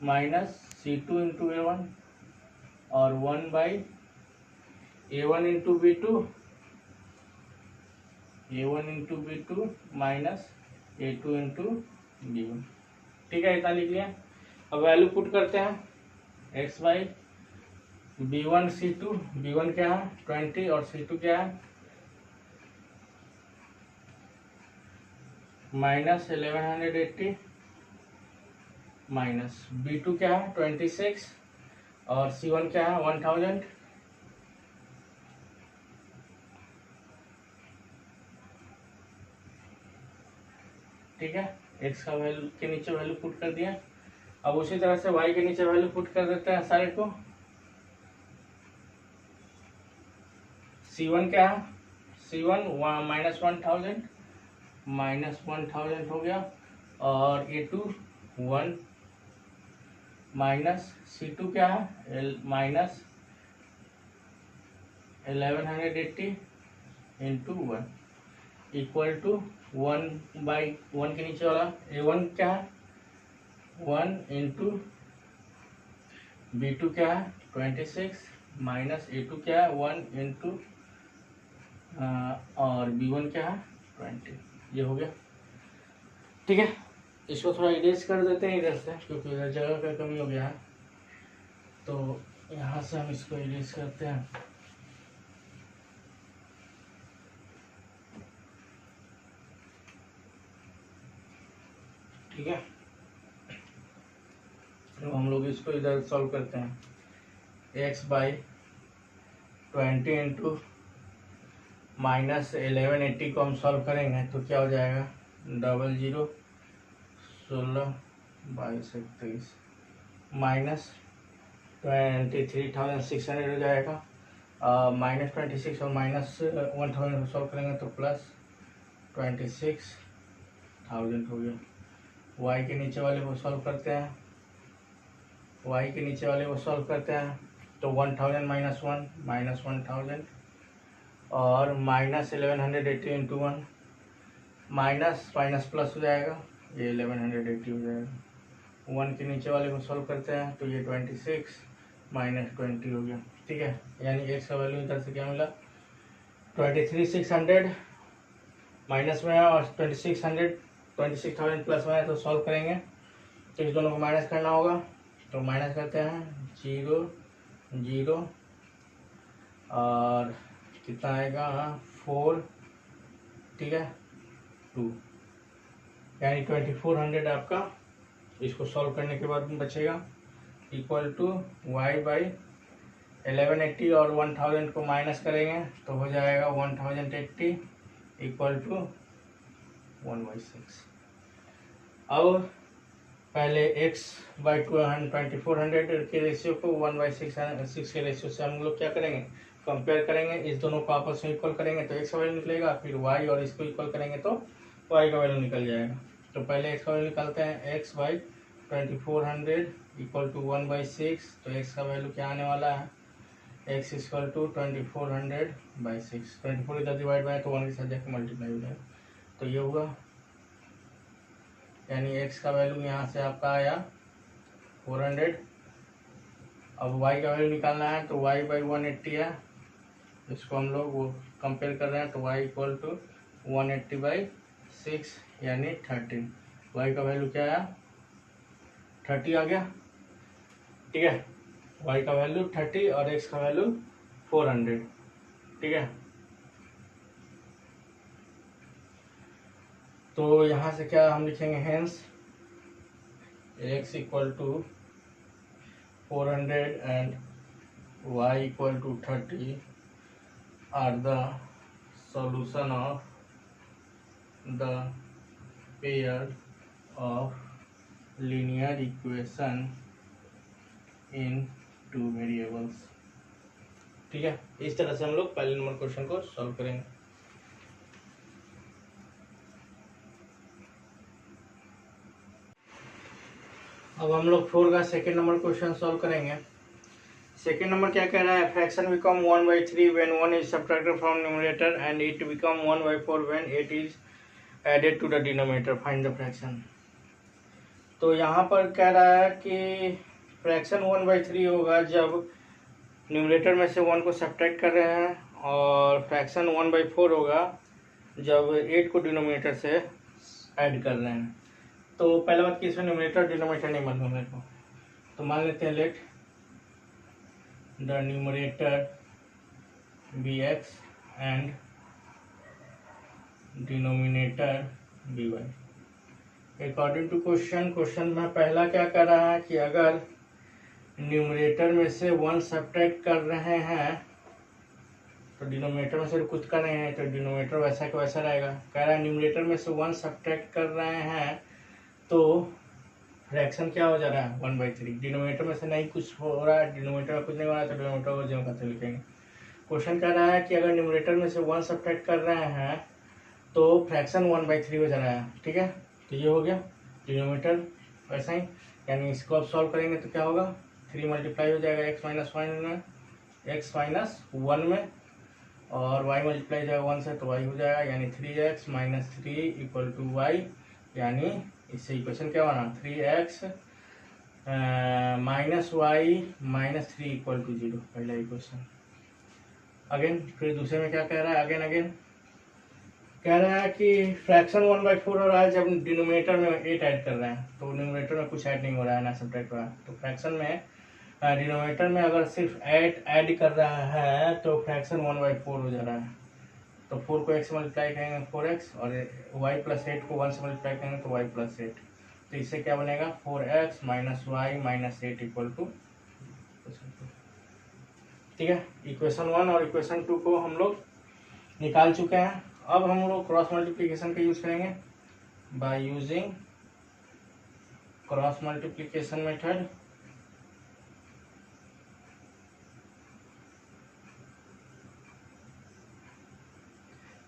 minus c2 into a1 और 1 by a1 into b2 minus a2 into b1। ठीक है, इतना लिख लिया। अब वैल्यू पुट करते हैं x by b1 c2, b1 क्या है 20 और c2 क्या है माइनस 1180 माइनस b2 क्या है 26 और c1 क्या है 1000। ठीक है, x का वैल्यू के नीचे वैल्यू पुट कर दिया। अब उसी तरह से y के नीचे वैल्यू पुट कर देते हैं सारे को। C1 क्या है, C1 -1000 हो गया, और A2 1 माइनस C2 क्या है, -1180 इंटू 1 इक्वल टू 1/1 के नीचे वाला A1 क्या है 1 इंटू B2 क्या है 26 माइनस A2 क्या है 1 इंटू और B1 क्या है 20। ये हो गया, ठीक है। इसको थोड़ा इरेज कर देते हैं इधर से, क्योंकि इधर जगह का कमी हो गया है, तो यहाँ से हम इसको इरेज करते हैं। ठीक है, तो हम लोग इसको इधर सॉल्व करते हैं। x/20 इंटू -1180 को हम सॉल्व करेंगे तो क्या हो जाएगा 00 16 22 31 माइनस 23,600 हो जाएगा, -26 और -1000 को सॉल्व करेंगे तो +26,000 हो गया। y के नीचे वाले को सॉल्व करते हैं, y के नीचे वाले को सॉल्व करते हैं तो 1000 -1 -1000 और -1180 इंटू 1 माइनस प्लस हो जाएगा, ये 1180 हो जाएगा। 1 के नीचे वाले को सॉल्व करते हैं तो ये 26 -20 हो गया, ठीक है। यानी x का वैल्यू इधर से क्या मिला 23,600 माइनस में है और 26,000 प्लस में है, तो सॉल्व करेंगे तो इस दोनों को माइनस करना होगा, तो माइनस करते हैं 0 0 और कितना आएगा 4, ठीक है 2, यानी 2400 आपका इसको सॉल्व करने के बाद बचेगा, इक्वल टू y/1180 और 1000 को माइनस करेंगे तो हो जाएगा 1080 इक्वल टू 1/6। अब पहले x/2400 के रेशियो को 1/6 के रेशियो से हम लोग क्या करेंगे कंपेयर करेंगे, इस दोनों को आपस में इक्वल करेंगे तो x का वैल्यू निकलेगा, फिर y और इसको इक्वल करेंगे तो y का वैल्यू निकल जाएगा। तो पहले x का वैल्यू निकालते हैं, x/2400 इक्वल टू 1/6, तो x का वैल्यू क्या आने वाला है x इक्वल टू 2400/6, 24 इधर डिवाइड बाय तो 1 के साथ जाकर मल्टीप्लाई हो जाएगा, तो ये हुआ, यानी x का वैल्यू यहाँ से आपका आया 400। अब y का वैल्यू निकालना है तो y/180 है, इसको हम लोग वो कंपेयर कर रहे हैं तो y इक्वल टू 180/6 यानी 13। y का वैल्यू क्या आया 30 आ गया, ठीक है। y का वैल्यू 30 और x का वैल्यू 400, ठीक है। तो यहाँ से क्या हम लिखेंगे, hence x equal to 400 and y equal to 30 are the solution of the pair of linear equation in two variables, ठीक है। इस तरह से हम लोग पहले नंबर क्वेश्चन को सॉल्व करेंगे। अब हम लोग 4 का सेकेंड नंबर क्वेश्चन सॉल्व करेंगे। सेकेंड नंबर क्या कह रहा है, fraction become 1/3 when 1 is subtracted from numerator and it become 1/4 when 8 is added to the denominator, find the fraction। तो यहाँ पर कह रहा है कि फ्रैक्शन 1/3 होगा जब न्यूमरेटर में से 1 को सब्ट्रैक्ट कर रहे हैं, और फ्रैक्शन 1/4 होगा जब 8 को डिनोमिनेटर से ऐड कर रहे हैं। तो पहले बात कि इसमें न्यूमरेटर डिनोमिनेटर नहीं मालूम मेरे को, तो मान लेते हैं let the numerator be x and denominator be y. According to question में पहला क्या कर रहा है कि अगर न्यूमरेटर में से 1 सब्ट्रैक्ट कर रहे हैं तो डिनोमिनेटर में से कुछ कर रहे हैं तो डिनोमिनेटर वैसा का वैसा रहेगा। कह रहा है न्यूमरेटर में से 1 सब्ट्रैक्ट कर रहे हैं तो फ्रैक्शन क्या हो जा रहा है 1/3। डिनोमिनेटर में से नहीं कुछ हो रहा है, डिनोमिनेटर में कुछ नहीं हो रहा है तो डिनोमिनेटर को जो कहते लिखेंगे। क्वेश्चन कह रहा है कि अगर न्यूमरेटर में से 1 सब्ट्रैक्ट कर रहे हैं तो फ्रैक्शन 1/3 हो जा रहा है। ठीक है, तो ये हो गया डिनोमिनेटर वैसा ही, यानी इसको अब सॉल्व करेंगे तो क्या होगा, 3 मल्टीप्लाई हो जाएगा x माइनस 1 में, x माइनस 1 में, और y मल्टीप्लाई हो जाएगा 1 से तो y हो जाएगा, यानी 3x minus 3 equal to y, यानी इससे इक्वेशन क्या बना 3x minus y minus 3 equal to 0, पहला इक्वेशन। अगेन फिर दूसरे में क्या कह रहा है, अगेन कह रहा है कि फ्रैक्शन 1/4 हो रहा है जब डिनोमिनेटर में 8 ऐड कर रहे हैं, तो न्यूमरेटर में कुछ ऐड नहीं हो रहा है, ना सब्ट्रैक्ट हो रहा है। तो फ्रैक्शन में डिनोमिनेटर में अगर सिर्फ 8 ऐड कर रहा है तो फ्रैक्शन 1/4 हो जा रहा है। तो 4 को x मल्टीप्लाई करेंगे 4x, और y प्लस 8 को 1 से मल्टीप्लाई करेंगे तो y प्लस 8, तो इससे क्या बनेगा 4x minus y minus 8 equal to. ठीक है, इक्वेशन 1 और इक्वेशन 2 को हम लोग निकाल चुके हैं। अब हम लोग क्रॉस मल्टीप्लिकेशन का यूज करेंगे bye using cross multiplication method.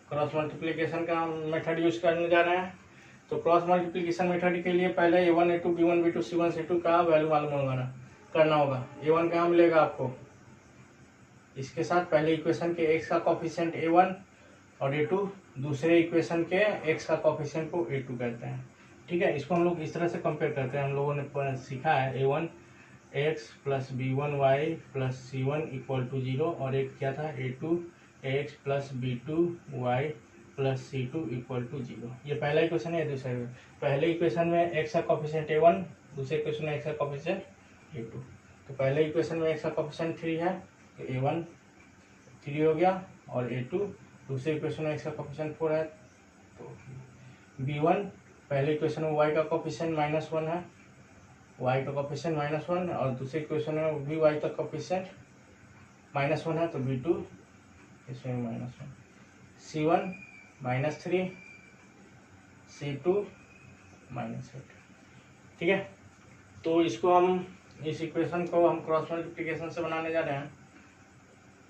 Cross multiplication का हम मेथड यूज करने जा रहे हैं। तो क्रॉस मल्टीप्लिकेशन मेथड के लिए पहले a1 a2 b1 b2 c1 c2 का वैल्यू मालूम करना होगा। a1 कहाँ मिलेगा आपको, इसके साथ पहले इक्वेशन के x का कोफिशिएंट a1 और a2, दूसरे इक्वेशन के x का कोफिशिएंट को a2 कहते हैं। ठीक है, इसको हम लोग इस तरह से कंपेयर करते हैं। हम लोगों ने सीखा है a1 x plus b1y plus c1 equal to 0, और एक क्या था a2 x plus b2y plus c2 equal to 0। ये पहला इक्वेशन है। दूसरा पहले इक्वेशन में x का कोफिशिएंट a1, दूसरे इक्वेशन में x का कोफिशिएंट a2। तो पहले इक्वेशन में x का कोफिशिएंट 3 है तो a1 3 हो गया, और a2 दूसरे इक्वेशन में x का कोफिशिएंट 4 है तो b1, पहले इक्वेशन में y का कोफिशिएंट -1 है, y का कोफिशिएंट -1, और दूसरे इक्वेशन में भी y का कोफिशिएंट -1 है तो b2 इसमें -1, c1 -3, c2 -8। ठीक है, तो इसको हम इस इक्वेशन को हम क्रॉस मल्टीप्लिकेशन से बनाने जा रहे हैं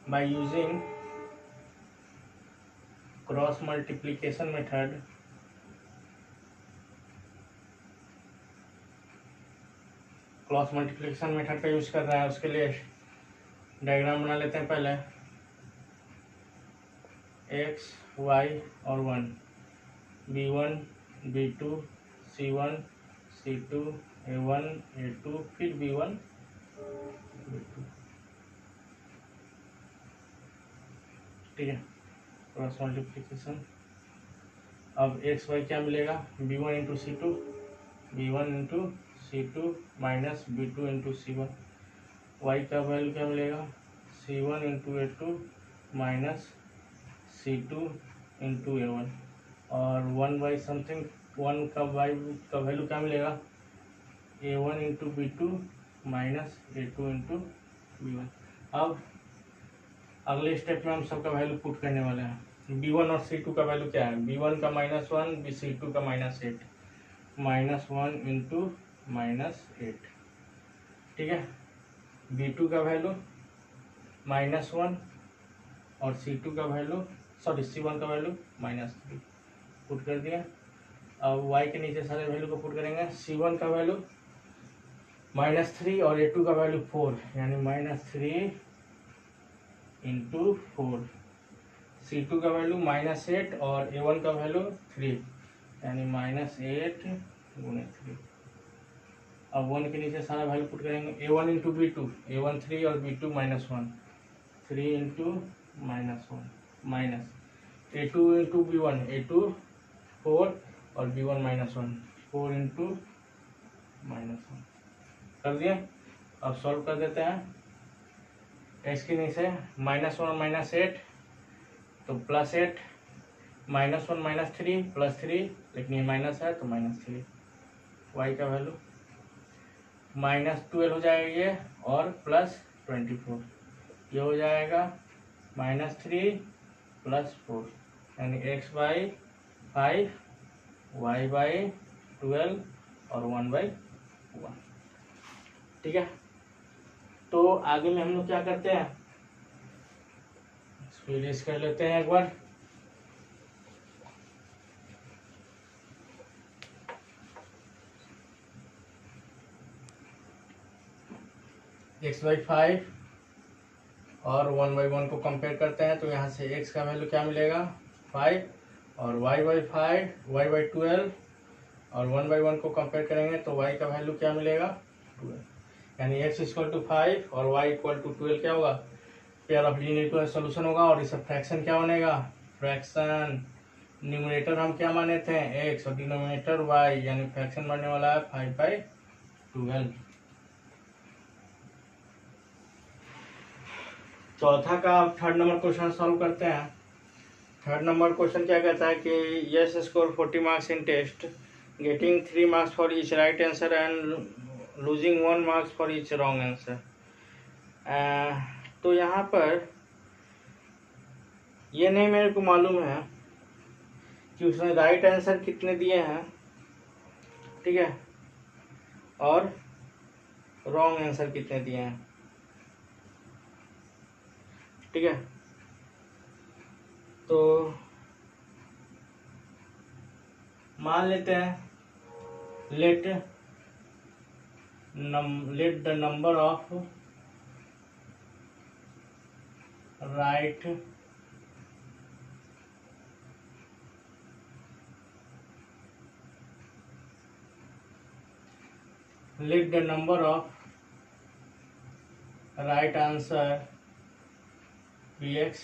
by using cross multiplication method. Cross multiplication method का यूज कर रहा है, उसके लिए डायग्राम बना लेते हैं। पहले x y और 1, b1 b2 c1 c2 a1 a2 फिर b1 b2। ठीक है, क्रॉस मल्टीप्लिकेशन। अब एक्स वाई क्या मिलेगा, b1 into c2 b1 into c2 minus b2 into c1। Y का वैल्यू क्या मिलेगा, c1 into a2 minus c2 into a1, और 1 समथिंग 1 का वाई का वैल्यू क्या मिलेगा, a1 into b2 minus a2 into b1। अब अगले स्टेप में हम सबका वैल्यू पुट करने वाले हैं। b1 और c2 का वैल्यू क्या है, b1 का -1 c2 का -8, -1 इंटू -8। ठीक है, b2 का वैल्यू -1 और c2 का वैल्यू c1 का वैल्यू -3 पुट कर दिया। अब y के नीचे सारे वैल्यू को पुट करेंगे। c1 का वैल्यू -3 और a2 का वैल्यू 4, यानी -3 इंटू 4। c2 का वैल्यू -8 और a1 का वैल्यू 3, यानी -8 गुणे 3। अब 1 के नीचे सारा वैल्यू पुट करेंगे। a1 इंटू b2, a1 3 और b2 -1, 3 into -1 minus a2 into b1, a2 4 और b1 -1, 4 इंटू -1 कर दिए। अब सॉल्व कर देते हैं। x के नीचे -1 और -8 तो +8, -1 -3 +3, लेकिन ये माइनस है तो -3। y का वैल्यू -12 हो जाएगा ये, और +24 ये हो जाएगा -3 +4, यानी x/5 y/12 और 1/1। ठीक है, तो आगे में हम लोग क्या करते हैं, तो इरेज कर लेते हैं एक बार। x/5 और 1/1 को कंपेयर करते हैं, तो यहाँ से x का वैल्यू क्या मिलेगा 5, और y/5 y/12, और 1/1 को कंपेयर करेंगे तो y का वैल्यू क्या मिलेगा 12, यानी x = 5 और y = 12 क्या होगा, पेयर ऑफ लीनियर सोल्यूशन होगा। और इसका फ्रैक्शन क्या बनेगा, फ्रैक्शन न्यूमरेटर हम क्या माने थे x और डिनोमिनेटर y, यानी फ्रैक्शन बनने वाला है 5/12। चौथा का थर्ड नंबर क्वेश्चन सॉल्व करते हैं। थर्ड नंबर क्वेश्चन क्या कहता है कि Yash score 40 marks in test, getting 3 marks for each right answer and losing 1 marks for each wrong answer. तो यहाँ पर ये नहीं मेरे को मालूम है कि उसने राइट आंसर कितने दिए हैं, ठीक है, और रॉन्ग आंसर कितने दिए हैं, ठीक है। तो मान लेते हैं let the number of right let the number of right answer be x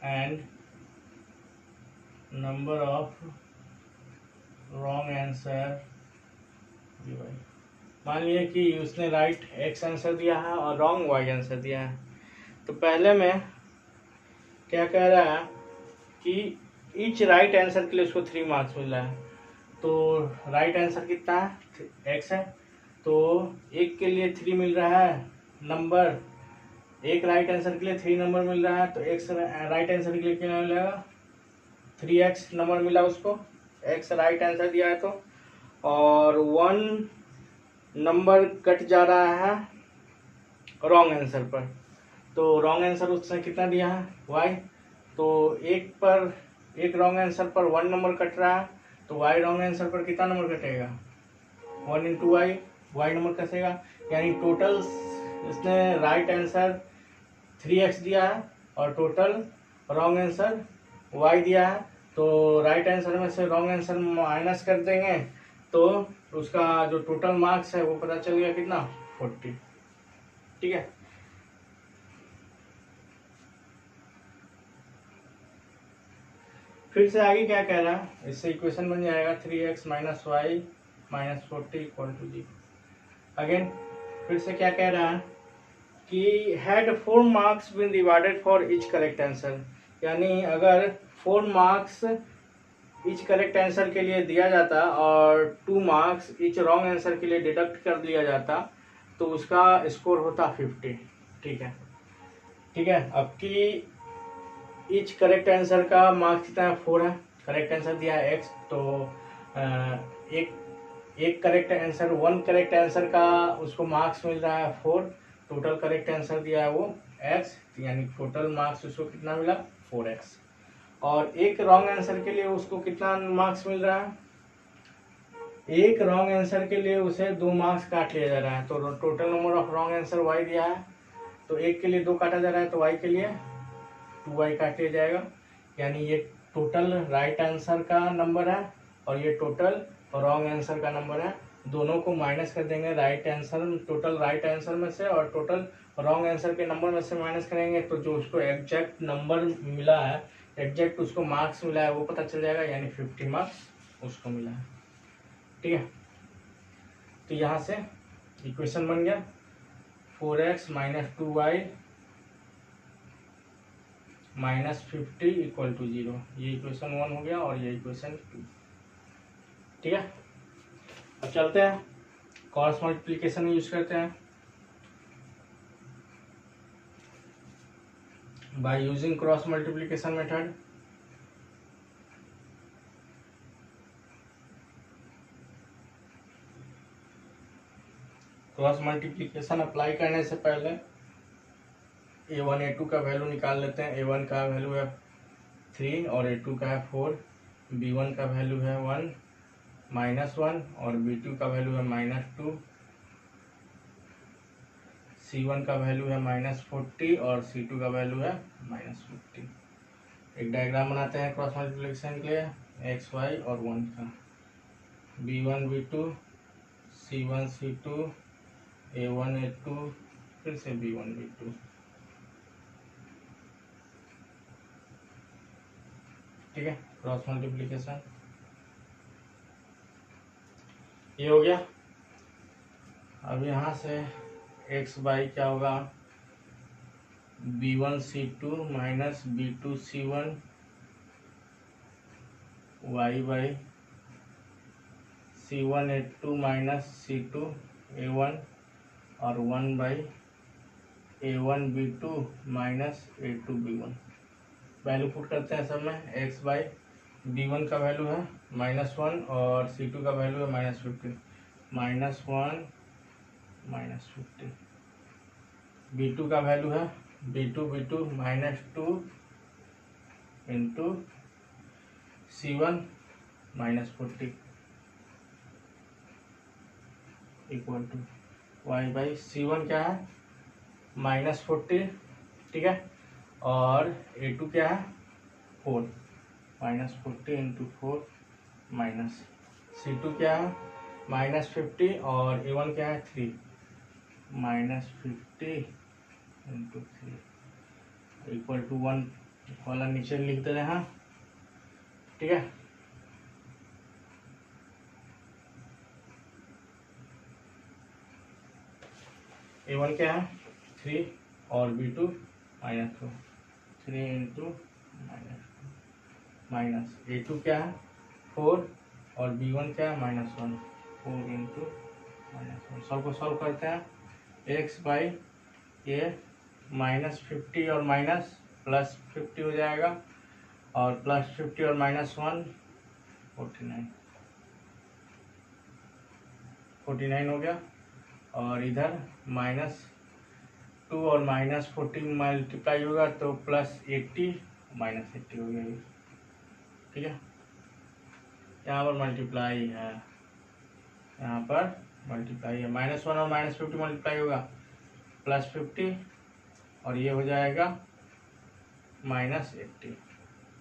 and number of wrong answer be y। मान लिया कि उसने राइट x आंसर दिया है और रॉन्ग y आंसर दिया है। तो पहले में क्या कह रहा है कि ईच राइट आंसर के लिए उसको 3 मार्क्स मिल रहा है। तो राइट आंसर कितना है x है, तो एक के लिए 3 मिल रहा है नंबर, एक राइट आंसर के लिए 3 नंबर मिल रहा है, तो x राइट आंसर के लिए क्या मिलेगा 3x नंबर मिला उसको, x राइट आंसर दिया है तो, और 1 नंबर कट जा रहा है रॉन्ग आंसर पर। तो रॉन्ग आंसर उसने कितना दिया है y, तो एक रॉन्ग आंसर पर 1 नंबर कट रहा है, तो y रॉन्ग आंसर पर कितना नंबर कटेगा 1 × y नंबर कटेगा, यानी टोटल इसने राइट आंसर 3x दिया है और टोटल रॉन्ग आंसर y दिया है। तो राइट आंसर में से रॉन्ग आंसर माइनस कर देंगे तो उसका जो टोटल मार्क्स है वो पता चल गया कितना 40, ठीक है। फिर से आगे क्या कह रहा है, इससे इक्वेशन बन जाएगा 3x - y - 40 = 0। अगेन फिर से क्या कह रहा है कि had 4 marks been divided for each correct answer, यानी अगर 4 मार्क्स ईच करेक्ट आंसर के लिए दिया जाता और 2 मार्क्स ईच रॉन्ग आंसर के लिए डिडक्ट कर दिया जाता तो उसका स्कोर होता 50, ठीक है, ठीक है। अब कि ईच करेक्ट आंसर का मार्क्स कितना है 4 है, करेक्ट आंसर दिया है x, तो एक करेक्ट आंसर 1 करेक्ट आंसर का उसको मार्क्स मिल रहा है 4, टोटल करेक्ट आंसर दिया है वो x, यानी टोटल मार्क्स उसको कितना मिला 4x। और एक रॉन्ग आंसर के लिए उसको कितना मार्क्स मिल रहा है, एक रॉन्ग आंसर के लिए उसे 2 मार्क्स काट लिया जा रहा है, तो total number of wrong answer y दिया है, तो एक के लिए 2 काटा जा रहा है तो y के लिए 2y काट लिया जाएगा, यानी ये टोटल राइट आंसर का नंबर है और ये टोटल रॉन्ग आंसर का नंबर है। दोनों को माइनस कर देंगे right answer, total right answer में से और टोटल रॉन्ग आंसर के नंबर में से माइनस करेंगे तो जो उसको एग्जैक्ट नंबर मिला है, एग्जैक्ट उसको मार्क्स मिला है वो पता चल जाएगा, यानी 50 मार्क्स उसको मिला है, ठीक है। तो यहाँ से इक्वेशन बन गया 4x - 2y -50 = 0, ये इक्वेशन 1 हो गया और ये इक्वेशन 2, ठीक है। अब चलते हैं क्रॉस मल्टीप्लिकेशन यूज करते हैं। By using cross multiplication method, cross multiplication apply करने से पहले A1 A2 का वैल्यू निकाल लेते हैं। A1 का वैल्यू है 3 और A2 का है 4। B1 का वैल्यू है 1 -1 और B2 का वैल्यू है -2। C1 का वैल्यू है -40 और C2 का वैल्यू है -50। एक डायग्राम बनाते हैं क्रॉस मल्टीप्लिकेशन के लिए, एक्स वाई और 1 का। B1 B2 C1 C2 A1 A2 फिर से B1 B2। ठीक है, क्रॉस मल्टीप्लिकेशन ये हो गया। अब यहाँ से एक्स बाई क्या होगा, B1 C2 minus B2 C1 Y by C1 A2 minus C2 A1 और 1 by A1 B2 minus A2 B1। Value put करते हैं सब में। एक्स बाई B1 का वैल्यू है -1 और C2 का वैल्यू है -50। -1 -50। B2 का वैल्यू है B2 -2 into C1 -40 equal to y by C1 क्या है -40। ठीक है, और A2 क्या है 4 -40 इंटू 4 माइनस C2 क्या है -50 और A1 क्या है 3 -50 इंटू 3 इक्वल टू 1 वाला नीचे लिख दे रहे हैं। ठीक है, A1 क्या है 3 और B2 -2 3 इंटू माइनस A2 क्या है 4 और B1 क्या है -1 4 इंटू -1। सबको सॉल्व करते हैं। एक्स बाई ये -50 और माइनस +50 हो जाएगा और +50 और -1 49 हो गया। और इधर -2 और -40 मल्टीप्लाई होगा तो +80 -80 हो गया। ठीक है, यहाँ पर मल्टीप्लाई है, यहाँ पर मल्टीप्लाई है। -1 और -50 मल्टीप्लाई होगा +50 और ये हो जाएगा -80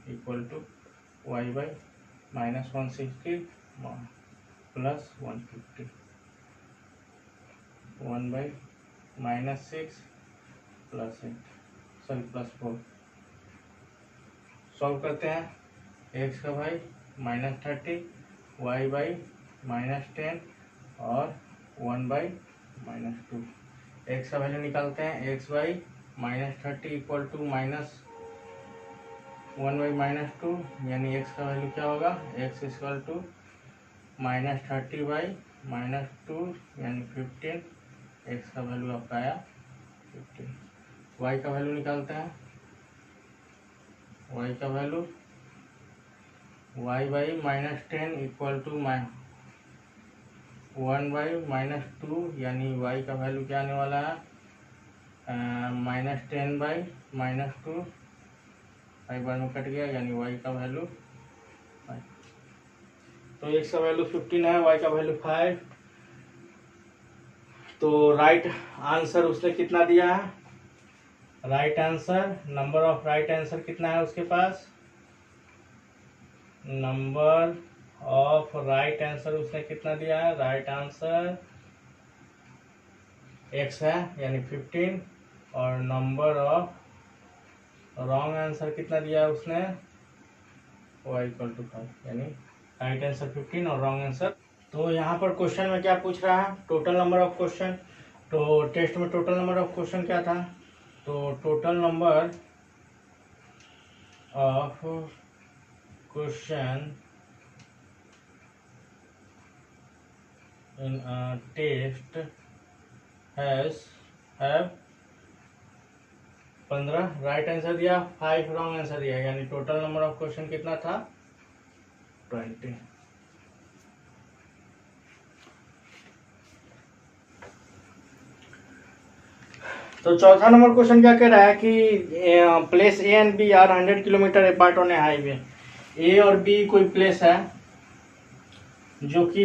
equal to y by -160 plus 150 1 by -6 plus 8 sorry +4। Solve करते हैं। एक्स का भाई -30 वाई बाई -10 और 1 बाई -2। एक्स का वैल्यू निकालते हैं। X by -30 equal to -1 by -2 यानी एक्स का वैल्यू क्या होगा, एक्स इक्वल टू -30 बाई -2 यानी 15। एक्स का वैल्यू आपका आया 15। वाई का वैल्यू निकालते हैं। वाई का value y by -10 equal to 1 by -2 यानी वाई का वैल्यू क्या आने वाला है -10 बाई -2 फाइव बार में कट गया यानी वाई का वैल्यू 5। तो एक्स का वैल्यू 15 है, वाई का वैल्यू 5। तो राइट आंसर उसने कितना दिया है, right answer number of right answer कितना है उसके पास, नंबर ऑफ राइट आंसर उसने कितना दिया है, राइट आंसर एक्स है यानी 15 और नंबर ऑफ रॉन्ग आंसर कितना दिया है उसने y इक्वल टू 5 यानी राइट आंसर 15 और रॉन्ग आंसर। तो यहाँ पर क्वेश्चन में क्या पूछ रहा है, टोटल नंबर ऑफ क्वेश्चन। तो टेस्ट में टोटल नंबर ऑफ क्वेश्चन क्या था, तो total number of question in test have 15 right answer दिया, 5 रॉन्ग आंसर दिया यानी टोटल नंबर ऑफ क्वेश्चन कितना था 20। तो चौथा नंबर क्वेश्चन क्या कह रहा है कि place A and B are 100 kilometre apart on a highway. A और बी कोई प्लेस है जो कि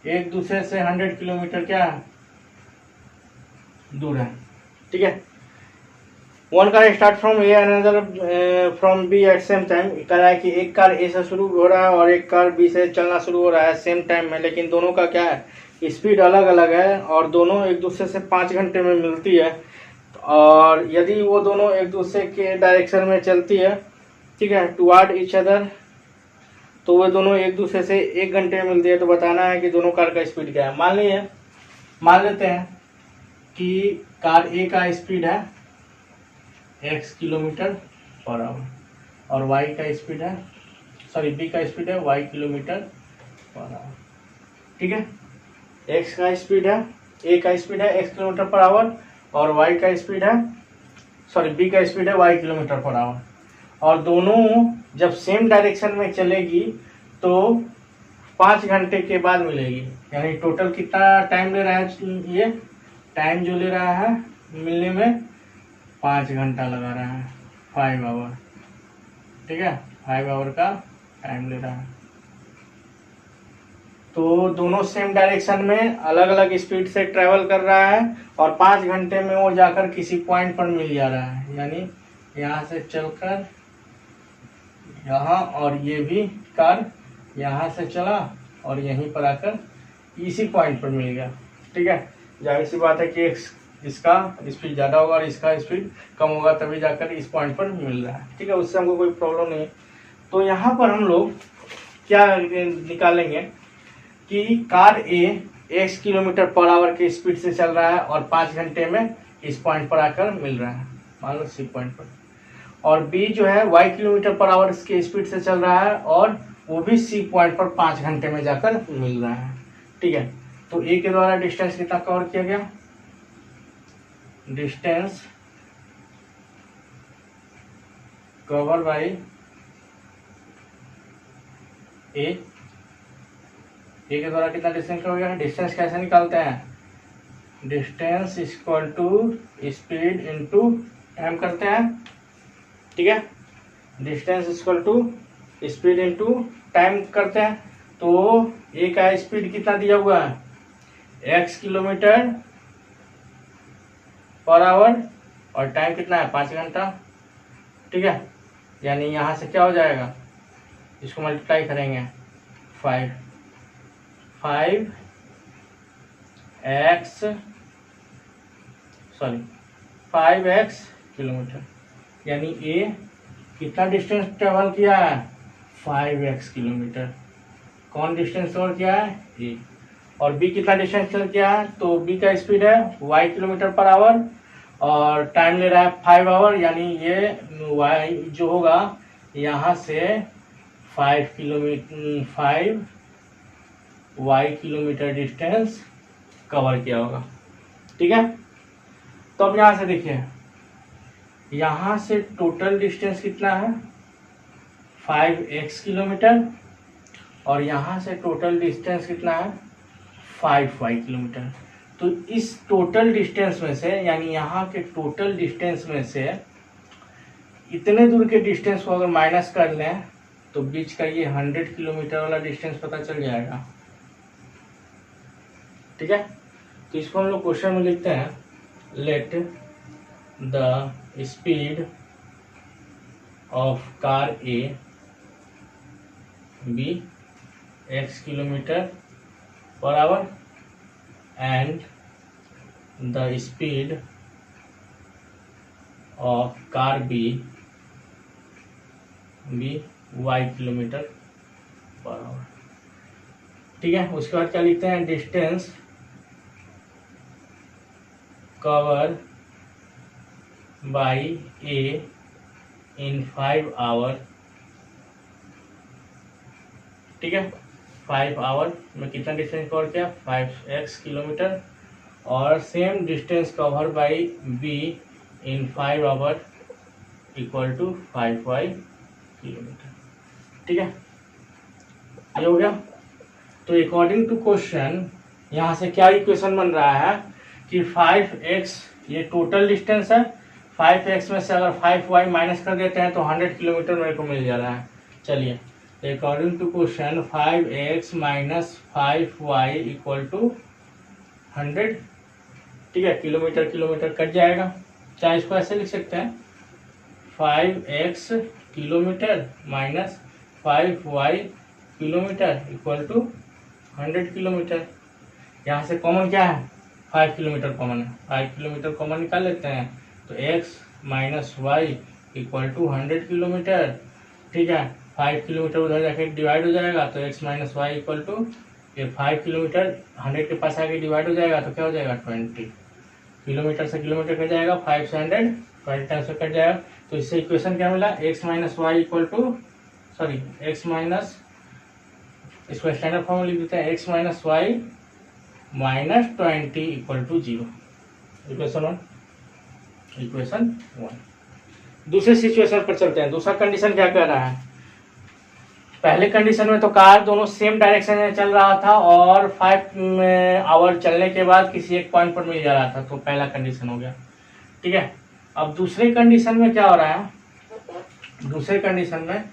एक दूसरे से 100 किलोमीटर क्या है दूर है, ठीक है। One car start from A another from B at same time. कह रहा है कि एक कार ए से शुरू हो रहा है और एक कार बी से चलना शुरू हो रहा है सेम टाइम में, लेकिन दोनों का क्या है स्पीड अलग अलग है और दोनों एक दूसरे से 5 घंटे में मिलती है। और यदि वो दोनों एक दूसरे के डायरेक्शन में चलती है, ठीक है, टुवार्ड ईच अदर, तो वो दोनों एक दूसरे से 1 घंटे में मिलती है। तो बताना है कि दोनों कार का स्पीड क्या है। मान लेते हैं कि कार ए का स्पीड है x किलोमीटर पर आवर और y का स्पीड है b का स्पीड है y किलोमीटर पर आवर, ठीक है। x का स्पीड है a का स्पीड है x किलोमीटर पर आवर और y का स्पीड है b का स्पीड है y किलोमीटर पर आवर। और दोनों जब सेम डायरेक्शन में चलेगी तो 5 घंटे के बाद मिलेगी। यानी टोटल कितना टाइम ले रहा है, ये टाइम जो ले रहा है मिलने में 5 घंटा लगा रहा है, 5 आवर, ठीक है, 5 आवर का टाइम ले रहा है। तो दोनों सेम डायरेक्शन में अलग अलग स्पीड से ट्रेवल कर रहा है और 5 घंटे में वो जाकर किसी पॉइंट पर मिल जा रहा है। यानी यहाँ से चलकर यहाँ, और ये भी कार यहाँ से चला और यहीं पर आकर इसी पॉइंट पर मिल गया, ठीक है। जाहिर सी बात है कि इसका स्पीड ज़्यादा होगा और इसका स्पीड कम होगा, तभी जाकर इस पॉइंट पर मिल रहा है, ठीक है। उससे हमको कोई प्रॉब्लम नहीं है। तो यहाँ पर हम लोग क्या निकालेंगे कि car A x kilometre per our के स्पीड से चल रहा है और 5 घंटे में इस पॉइंट पर आकर मिल रहा है, मान लो सी पॉइंट पर। और बी जो है y किलोमीटर पर आवर के स्पीड से चल रहा है और वो भी सी पॉइंट पर 5 घंटे में जाकर मिल रहा है, ठीक है। तो ए के द्वारा डिस्टेंस कितना कवर किया गया, डिस्टेंस कवर बाई ए के द्वारा कितना डिस्टेंस कवर गया। डिस्टेंस कैसे निकालते हैं, distance equal to speed into time करते हैं, ठीक है। Distance equal to speed into time करते हैं। तो ए का स्पीड कितना दिया हुआ है, x किलोमीटर पर आवर और टाइम कितना है 5 घंटा, ठीक है। यानी यहाँ से क्या हो जाएगा, इसको मल्टीप्लाई करेंगे 5x किलोमीटर। यानी ए कितना डिस्टेंस ट्रेवल किया है, 5x किलोमीटर। कौन डिस्टेंस कवर किया है, ए। और बी कितना डिस्टेंस कवर किया है, तो बी का स्पीड है y किलोमीटर पर आवर और टाइम ले रहा है 5 आवर। यानी ये y जो होगा यहाँ से 5 y किलोमीटर डिस्टेंस कवर किया होगा, ठीक है। तो अब यहाँ से देखिए, यहाँ से टोटल डिस्टेंस कितना है 5x किलोमीटर और यहाँ से टोटल डिस्टेंस कितना है 5y किलोमीटर। तो इस टोटल डिस्टेंस में से, यानी यहाँ के टोटल डिस्टेंस में से इतने दूर के डिस्टेंस को अगर माइनस कर लें तो बीच का ये 100 किलोमीटर वाला डिस्टेंस पता चल जाएगा, ठीक है। तो इसको हम लोग क्वेश्चन में लिखते हैं, let the speed of car A be x kilometre per hour and the speed of car B y kilometre per hour, ठीक है। उसके बाद क्या लिखते हैं, distance cover by A in 5 hour, ठीक है। 5 आवर में कितना डिस्टेंस कवर किया, 5x किलोमीटर। और same distance cover by B in 5 hour equal to 5y kilometre, ठीक है। ये हो गया। तो अकॉर्डिंग टू क्वेश्चन यहाँ से क्या इक्वेशन बन रहा है कि 5x ये टोटल डिस्टेंस है। 5x में से अगर 5y माइनस कर देते हैं तो 100 किलोमीटर मेरे को मिल जा रहा है। चलिए, according to question 5x minus 5y equal to 100। ठीक है, किलोमीटर किलोमीटर कट जाएगा, चाहे इसको ऐसे लिख सकते हैं 5x kilometre minus 5y kilometre equal to 100 kilometre. यहाँ से कॉमन क्या है, 5 किलोमीटर कॉमन है, 5 किलोमीटर कॉमन निकाल लेते हैं तो x minus y equal to 100 kilometre. ठीक है, 5 किलोमीटर उधर जाके डिवाइड हो जाएगा तो x minus y equal to ये 5 किलोमीटर 100 के पास आके डिवाइड हो जाएगा तो क्या हो जाएगा 20 किलोमीटर से किलोमीटर कट जाएगा, 5 से 100 20 टाइम से कट जाएगा। तो इससे इक्वेशन क्या मिला, x minus y equal to x minus, इसको स्टैंडर्ड फॉर्म में लिख देते हैं x minus y minus 20 equal to 0। Equation 1। दूसरे सिचुएशन पर चलते हैं। दूसरा कंडीशन क्या कह रहा है, पहले कंडीशन में तो कार दोनों सेम डायरेक्शन में चल रहा था और 5 आवर चलने के बाद किसी एक पॉइंट पर मिल जा रहा था, तो पहला कंडीशन हो गया। ठीक है, अब दूसरे कंडीशन में क्या हो रहा है, दूसरे कंडीशन में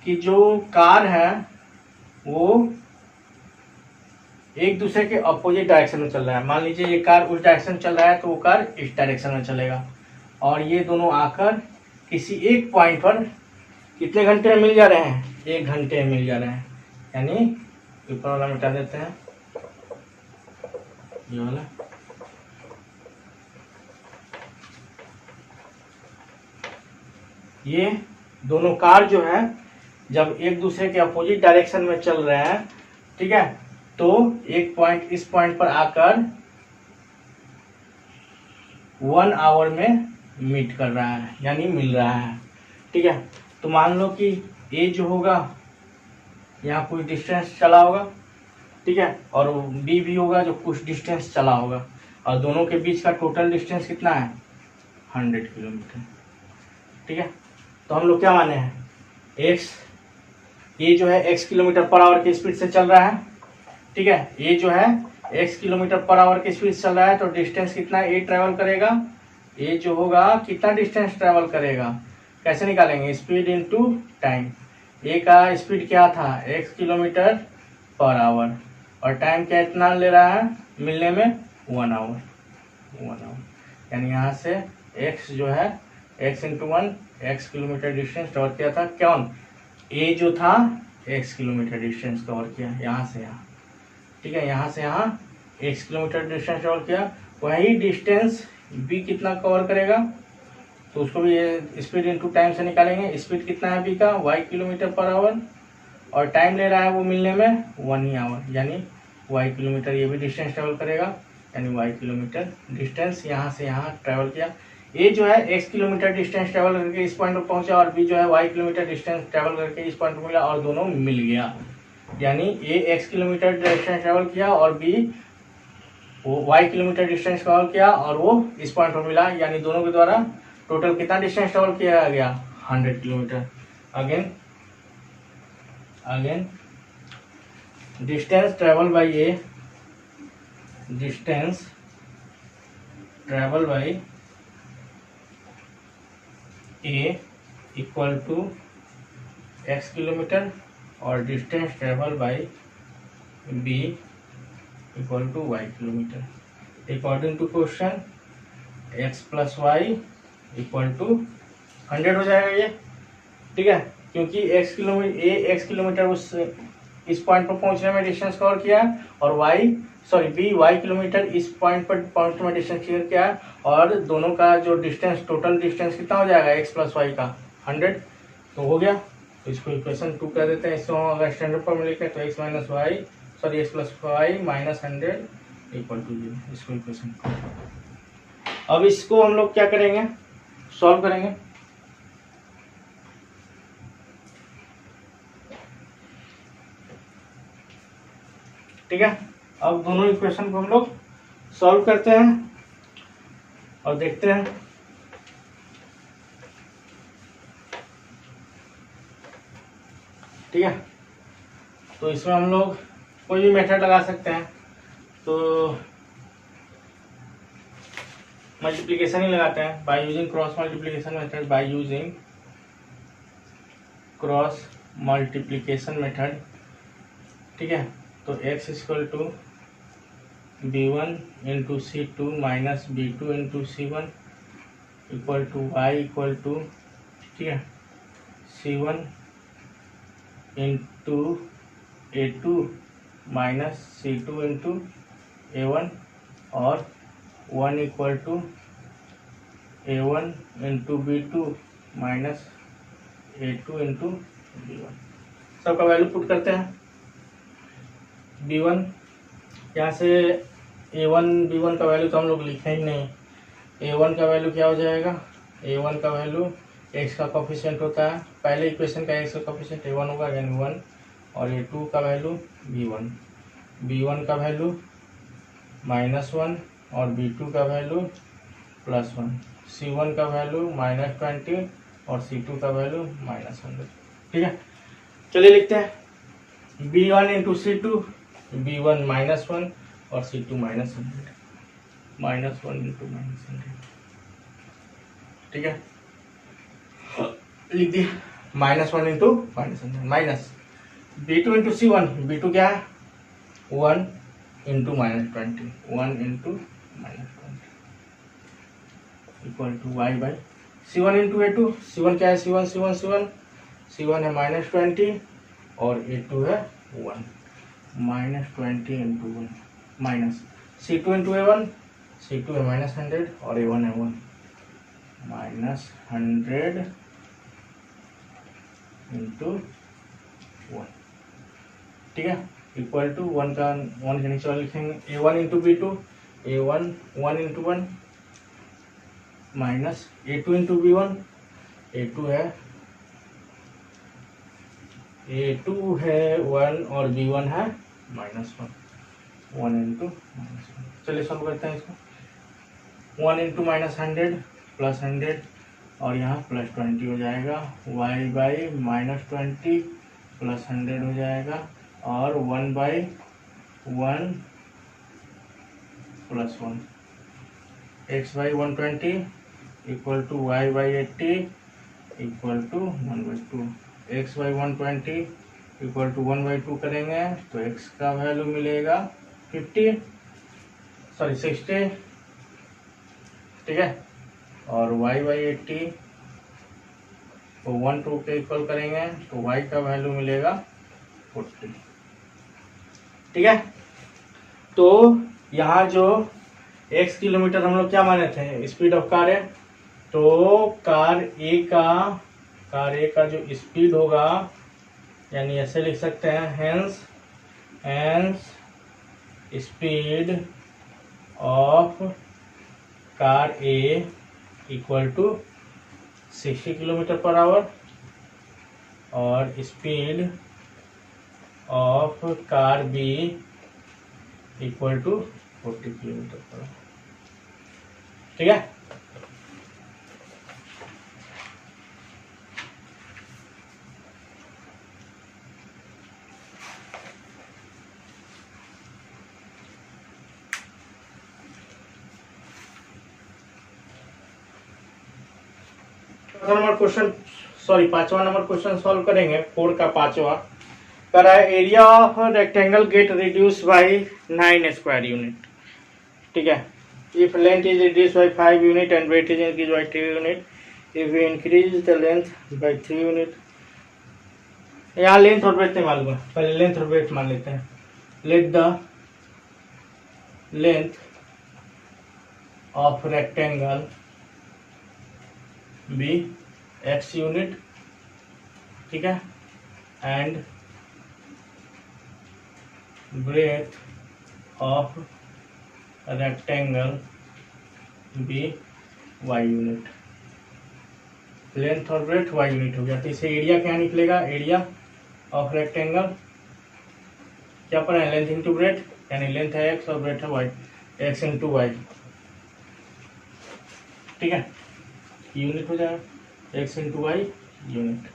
कि जो कार है वो एक दूसरे के अपोजिट डायरेक्शन में चल रहा है। मान लीजिए ये कार उस डायरेक्शन में चल रहा है तो वो कार इस डायरेक्शन में चलेगा, और ये दोनों आकर किसी एक पॉइंट पर कितने घंटे में मिल जा रहे हैं, 1 घंटे में मिल जा रहे हैं। यानी ऊपर वाला मिटा देते हैं, ये वाला, ये दोनों कार जो है जब एक दूसरे के अपोजिट डायरेक्शन में चल रहे हैं, ठीक है, तो एक पॉइंट इस पॉइंट पर आकर 1 आवर में मीट कर रहा है, यानी मिल रहा है। ठीक है, तो मान लो कि ए जो होगा यहाँ कुछ डिस्टेंस चला होगा, ठीक है, और बी भी होगा जो कुछ डिस्टेंस चला होगा, और दोनों के बीच का टोटल डिस्टेंस कितना है 100 किलोमीटर। ठीक है, तो हम लोग क्या माने हैं, ये जो है x किलोमीटर पर आवर की स्पीड से चल रहा है। ठीक है, ये जो है x किलोमीटर पर आवर की स्पीड से चल रहा है, तो डिस्टेंस कितना ए ट्रेवल करेगा, ये जो होगा कितना डिस्टेंस ट्रेवल करेगा, कैसे निकालेंगे, स्पीड इनटू टाइम। ए का स्पीड क्या था x किलोमीटर पर आवर, और टाइम क्या इतना ले रहा है मिलने में 1 आवर, यानी यहाँ से x जो है x into 1 x kilometre distance cover किया था, कौन ए जो था x किलोमीटर डिस्टेंस कवर किया यहाँ से यहाँ। ठीक है, यहाँ से यहाँ x किलोमीटर डिस्टेंस कवर किया, वही डिस्टेंस b कितना कवर करेगा, तो उसको भी ये स्पीड इनटू टाइम से निकालेंगे। स्पीड कितना है b का y किलोमीटर पर आवर, और टाइम ले रहा है वो मिलने में 1 ही आवर, यानी y किलोमीटर ये भी डिस्टेंस ट्रेवल करेगा, यानी y किलोमीटर डिस्टेंस यहाँ से यहाँ ट्रेवल किया। ए जो है x किलोमीटर डिस्टेंस ट्रेवल करके इस पॉइंट पर पहुंचा, और b जो है y किलोमीटर डिस्टेंस ट्रेवल करके इस पॉइंट पर मिला, और दोनों मिल गया। यानी ए x किलोमीटर डिस्टेंस ट्रेवल किया और b वो y किलोमीटर डिस्टेंस ट्रेवल किया, और वो इस पॉइंट पर मिला, यानी दोनों के द्वारा टोटल कितना डिस्टेंस ट्रेवल किया गया 100 kilometre. Again distance travel by A, distance travel by A equal to x kilometre, और distance travel by B equal to y kilometre. According to question x plus y equal to 100 हो जाएगा ये। ठीक है, क्योंकि x किलोमीटर उस इस पॉइंट पर पहुंचने में डिस्टेंस कवर किया है, और b y किलोमीटर इस पॉइंट पर पहुंचने में डिस्टेंस कवर किया है, और दोनों का जो डिस्टेंस टोटल डिस्टेंस कितना हो जाएगा x प्लस वाई का 100, तो हो गया। तो इसको इक्वेशन 2 कर देते हैं। इसको अगर स्टैंडर्ड फॉर्म में लिखें तो x plus y minus 100 equal to 0, इसको इक्वेशन। अब इसको हम लोग क्या करेंगे, सॉल्व करेंगे। ठीक है, अब दोनों इक्वेशन को हम लोग सॉल्व करते हैं और देखते हैं। ठीक है, तो इसमें हम लोग कोई भी मेथड लगा सकते हैं। तो मल्टीप्लीकेशन ही लगाते हैं by using cross multiplication method, by using cross multiplication method. ठीक है, तो x equal to b1 into c2 minus b2 into c1 equal to y equal to, ठीक है, c1 into a2 minus c2 into a1 और 1 equal to a1 into b2 minus a2 into b1। सबका वैल्यू पुट करते हैं। b1 यहाँ से a1 b1 का वैल्यू तो हम लोग लिखे ही नहीं। a1 का वैल्यू क्या हो जाएगा, a1 का वैल्यू x का कोफिशिएंट होता है, पहले इक्वेशन का x का कोफिशिएंट a1 होगा यानी 1, और a2 का वैल्यू b1, b1 का वैल्यू -1 और b2 का वैल्यू +1, c1 का वैल्यू -20 और c2 का वैल्यू -100। ठीक है, चलिए लिखते हैं b1 इंटू c2, b1 -1 और c2 -100, -1 इंटू -100। ठीक है, लिख दिए -1 into -100 minus b2 into c1, b2 क्या है 1 into -20, 1 into -20 equal to y by c1 into a2, c1 क्या है c1 है -20 और a2 है 1, -20 into 1 minus c2 into a1, c2 है -100 और a1 है 1, -100 इंटू 1। ठीक है, इक्वल टू 1 के नीचे वाला लिखेंगे a1 into b2, a1 1 into 1 minus a2 into b1, a2 है 1 और b1 है -1, 1 इंटू -1। चलिए सॉल्व करते हैं इसको। 1 इंटू -100 प्लस 100 और यहाँ +20 हो जाएगा, y बाई -20 प्लस 100 हो जाएगा और 1 by 1 plus 1, x by 120 equal to y by 80 equal to 1/2, x by 120 equal to 1/2 करेंगे तो x का वैल्यू मिलेगा 60। ठीक है, और y बाई 80 को 1/2 के इक्वल करेंगे तो y का वैल्यू मिलेगा 40। ठीक है, तो यहाँ जो x किलोमीटर हम लोग क्या माने थे स्पीड ऑफ कार है, तो कार ए का जो स्पीड होगा यानी ऐसे लिख सकते हैं hence speed of car A equal to 60 kilometre per hour और speed of car B equal to 40 kilometre per hour. ठीक है, नंबर क्वेश्चन पांचवा नंबर क्वेश्चन सॉल्व करेंगे। 4 का पांचवा करा है area of rectangle get reduce by 9 square unit. ठीक है, if length is reduce by 5 unit and width is increase by 2 unit, if we increase the length by 3 unit. यहाँ लेंथ और वेट नहीं मालूम है, पहले लेंथ और वेट मान लेते हैं। Let the length of rectangle be x unit, ठीक है, and breadth of rectangle be y unit. Length और ब्रेथ y यूनिट हो गया, तो इसे एरिया क्या निकलेगा, एरिया ऑफ रेक्टेंगल क्या पर है लेंथ इंटू ब्रेथ, यानी लेंथ है x और ब्रेथ है y, x इंटू वाई। ठीक है, यूनिट हो जाएगा x इंटू वाई यूनिट।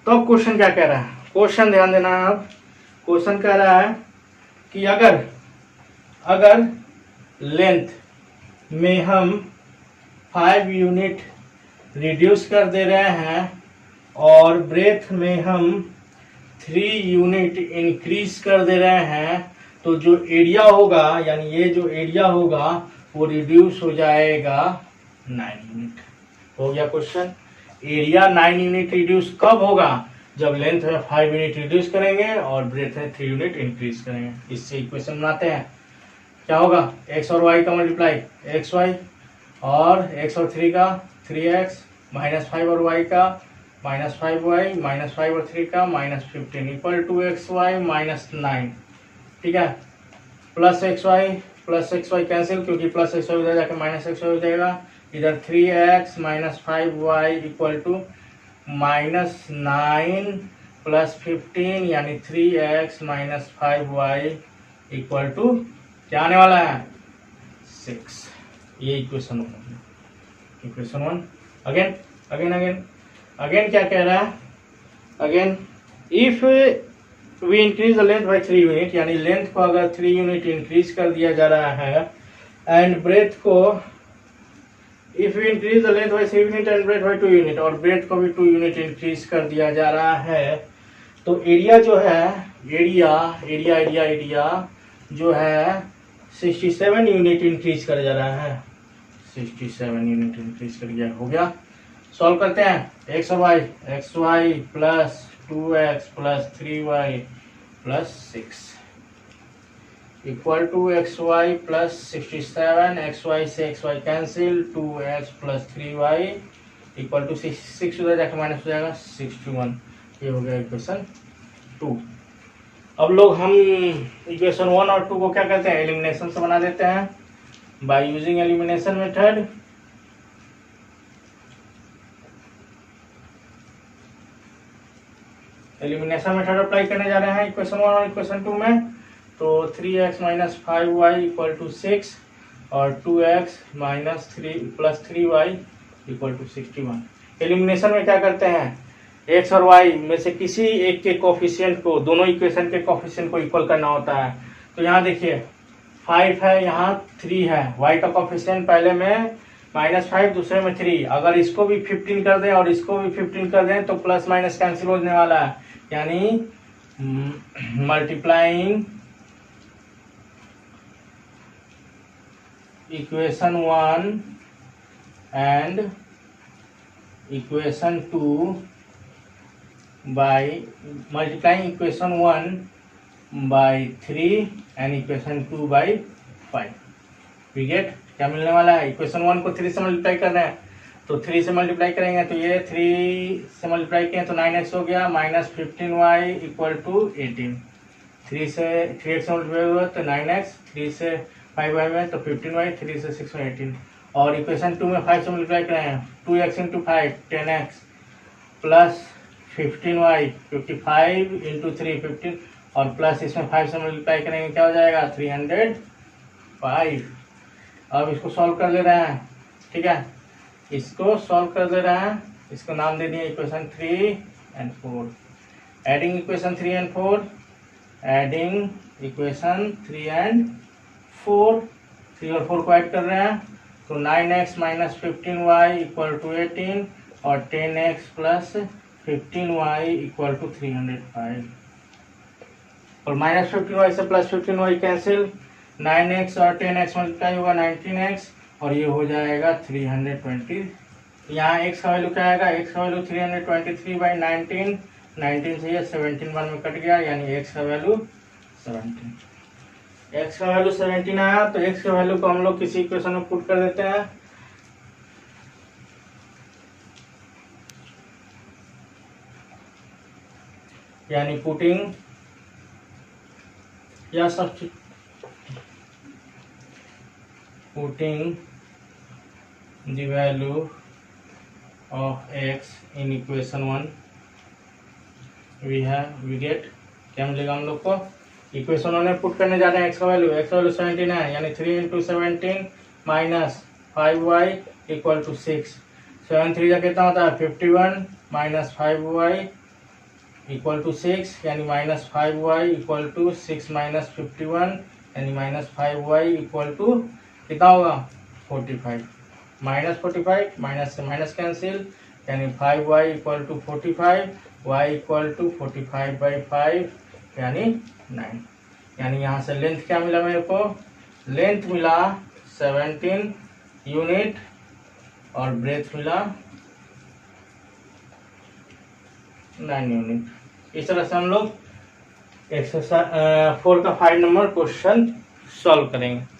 तो अब क्वेश्चन क्या कह रहा है, क्वेश्चन ध्यान देना। अब क्वेश्चन कह रहा है कि अगर लेंथ में हम 5 यूनिट रिड्यूस कर दे रहे हैं और ब्रेथ में हम 3 यूनिट इंक्रीज कर दे रहे हैं, तो जो एरिया होगा यानी ये जो एरिया होगा वो रिड्यूस हो जाएगा 9 यूनिट। हो गया क्वेश्चन। एरिया 9 यूनिट रिड्यूस कब होगा? जब लेंथ में 5 यूनिट रिड्यूस करेंगे और ब्रेथ में 3 यूनिट इंक्रीज करेंगे। इससे इक्वेशन बनाते हैं। क्या होगा? x और y का मल्टीप्लाई एक्स वाई, और x और 3 का 3x, -5 और y का -5y, -5 और 3 का -15 इक्वल टू xy -9। ठीक है, प्लस एक्स वाई कैंसिल, क्योंकि प्लस एक्स वाई उधर जाकर माइनस एक्स वाई हो जाएगा। इधर 3x -5y equal to -9 plus 15 यानी 3x -5y इक्वल टू क्या आने वाला है? 6। ये equation 1। Equation 1 again again again again क्या कह रहा है? Again if we increase the length by 3 unit, यानी लेंथ को अगर 3 यूनिट इंक्रीज कर दिया जा रहा है एंड ब्रेथ को, if we increase the length by 3 unit and breadth by 2 unit, और ब्रेथ को भी 2 यूनिट इंक्रीज कर दिया जा रहा है, तो एरिया जो है एरिया जो है 67 यूनिट इंक्रीज कर जा रहा है। 67 यूनिट इंक्रीज कर गया। हो गया। सॉल्व करते हैं। एक्स और y, x y plus 2x plus 3y plus 6 equal to x y plus 67। X y से x y cancel, 2x plus 3y equal to 6 उधर जाकर माइनस हो जाएगा 61। ये हो गया इक्वेशन 2। अब लोग हम इक्वेशन 1 और 2 को क्या करते हैं? एलिमिनेशन से बना देते हैं by using elimination method. Elimination method apply करने जा रहे हैं इक्वेशन 1 और इक्वेशन 2 में। तो 3x minus 5y equal to 6 और 2x minus 3 plus 3y equal to 61। Elimination में क्या करते हैं? x और y में से किसी एक के कोफिशिएंट को, दोनों इक्वेशन के कोफिशिएंट को इक्वल करना होता है। तो यहाँ देखिए 5 है, यहाँ 3 है। y का कोफिशिएंट पहले में -5, दूसरे में 3। अगर इसको भी 15 कर दें और इसको भी 15 कर दें तो प्लस माइनस कैंसिल होने वाला है, यानी multiplying equation 1 and equation 2 by multiplying equation 1 by 3 and equation 2 by 5। We get क्या मिलने वाला है? इक्वेशन 1 को 3 से मल्टीप्लाई कर रहे हैं, तो 3 से मल्टीप्लाई करेंगे तो ये 3 से मल्टीप्लाई किए तो 9x हो गया, minus 15y equal to 18। 3x से मल्टीप्लाई हुआ तो 9x, 3 से 5y में तो 15y, 3 से 6 में 18। और इक्वेशन 2 में 5 से मल्टीप्लाई करें हैं, 2x into 5 10x plus 15y, क्योंकि 5 इंटू 3 15, और प्लस इसमें 5 से मल्टीप्लाई करेंगे क्या हो जाएगा? 305। अब इसको सॉल्व कर ले रहे हैं। ठीक है, इसको सॉल्व कर दे रहे हैं। इसको नाम दे दिए equation 3 and 4। Adding equation 3 and 4, adding equation 3 and 4, 3 और 4 को ऐड कर रहे हैं तो 9x minus 15y equal to 18 और 10x plus 15y equal to 305। और माइनस 15y से प्लस 15y कैंसिल, 9x और 10x मल्टीप्लाई होगा 19x और ये हो जाएगा 320। यहाँ x का वैल्यू क्या आएगा? x का वैल्यू 323 बाई 19, 19 से ये 17 बार में कट गया, यानी x का वैल्यू 17। x का वैल्यू 17 आया तो x के वैल्यू को हम लोग किसी इक्वेशन में पुट कर देते हैं। यानी पुटिंग या substitute, putting the value of x in equation 1 we get क्या मिलेगा हम लोग को? इक्वेशन 1 में पुट करने जा रहे हैं x का वैल्यू 17 है, यानी 3 into 17 minus 5y equal to 6। 7 3 का कितना होता है? 51 माइनस 5y इक्वल टू 6, यानी minus 5y equal to 6 minus 51, यानी माइनस 5y इक्वल टू कितना होगा? 45, -45 माइनस से माइनस कैंसिल, यानी 5y equal to 45, y equal to 45/5 यानी 9। यानी यहाँ से लेंथ क्या मिला मेरे को, लेंथ मिला 17 यूनिट और ब्रेथ मिला 9 यूनिट। इस तरह से हम लोग एक्सरसाइज 4 का 5 नंबर क्वेश्चन सॉल्व करेंगे।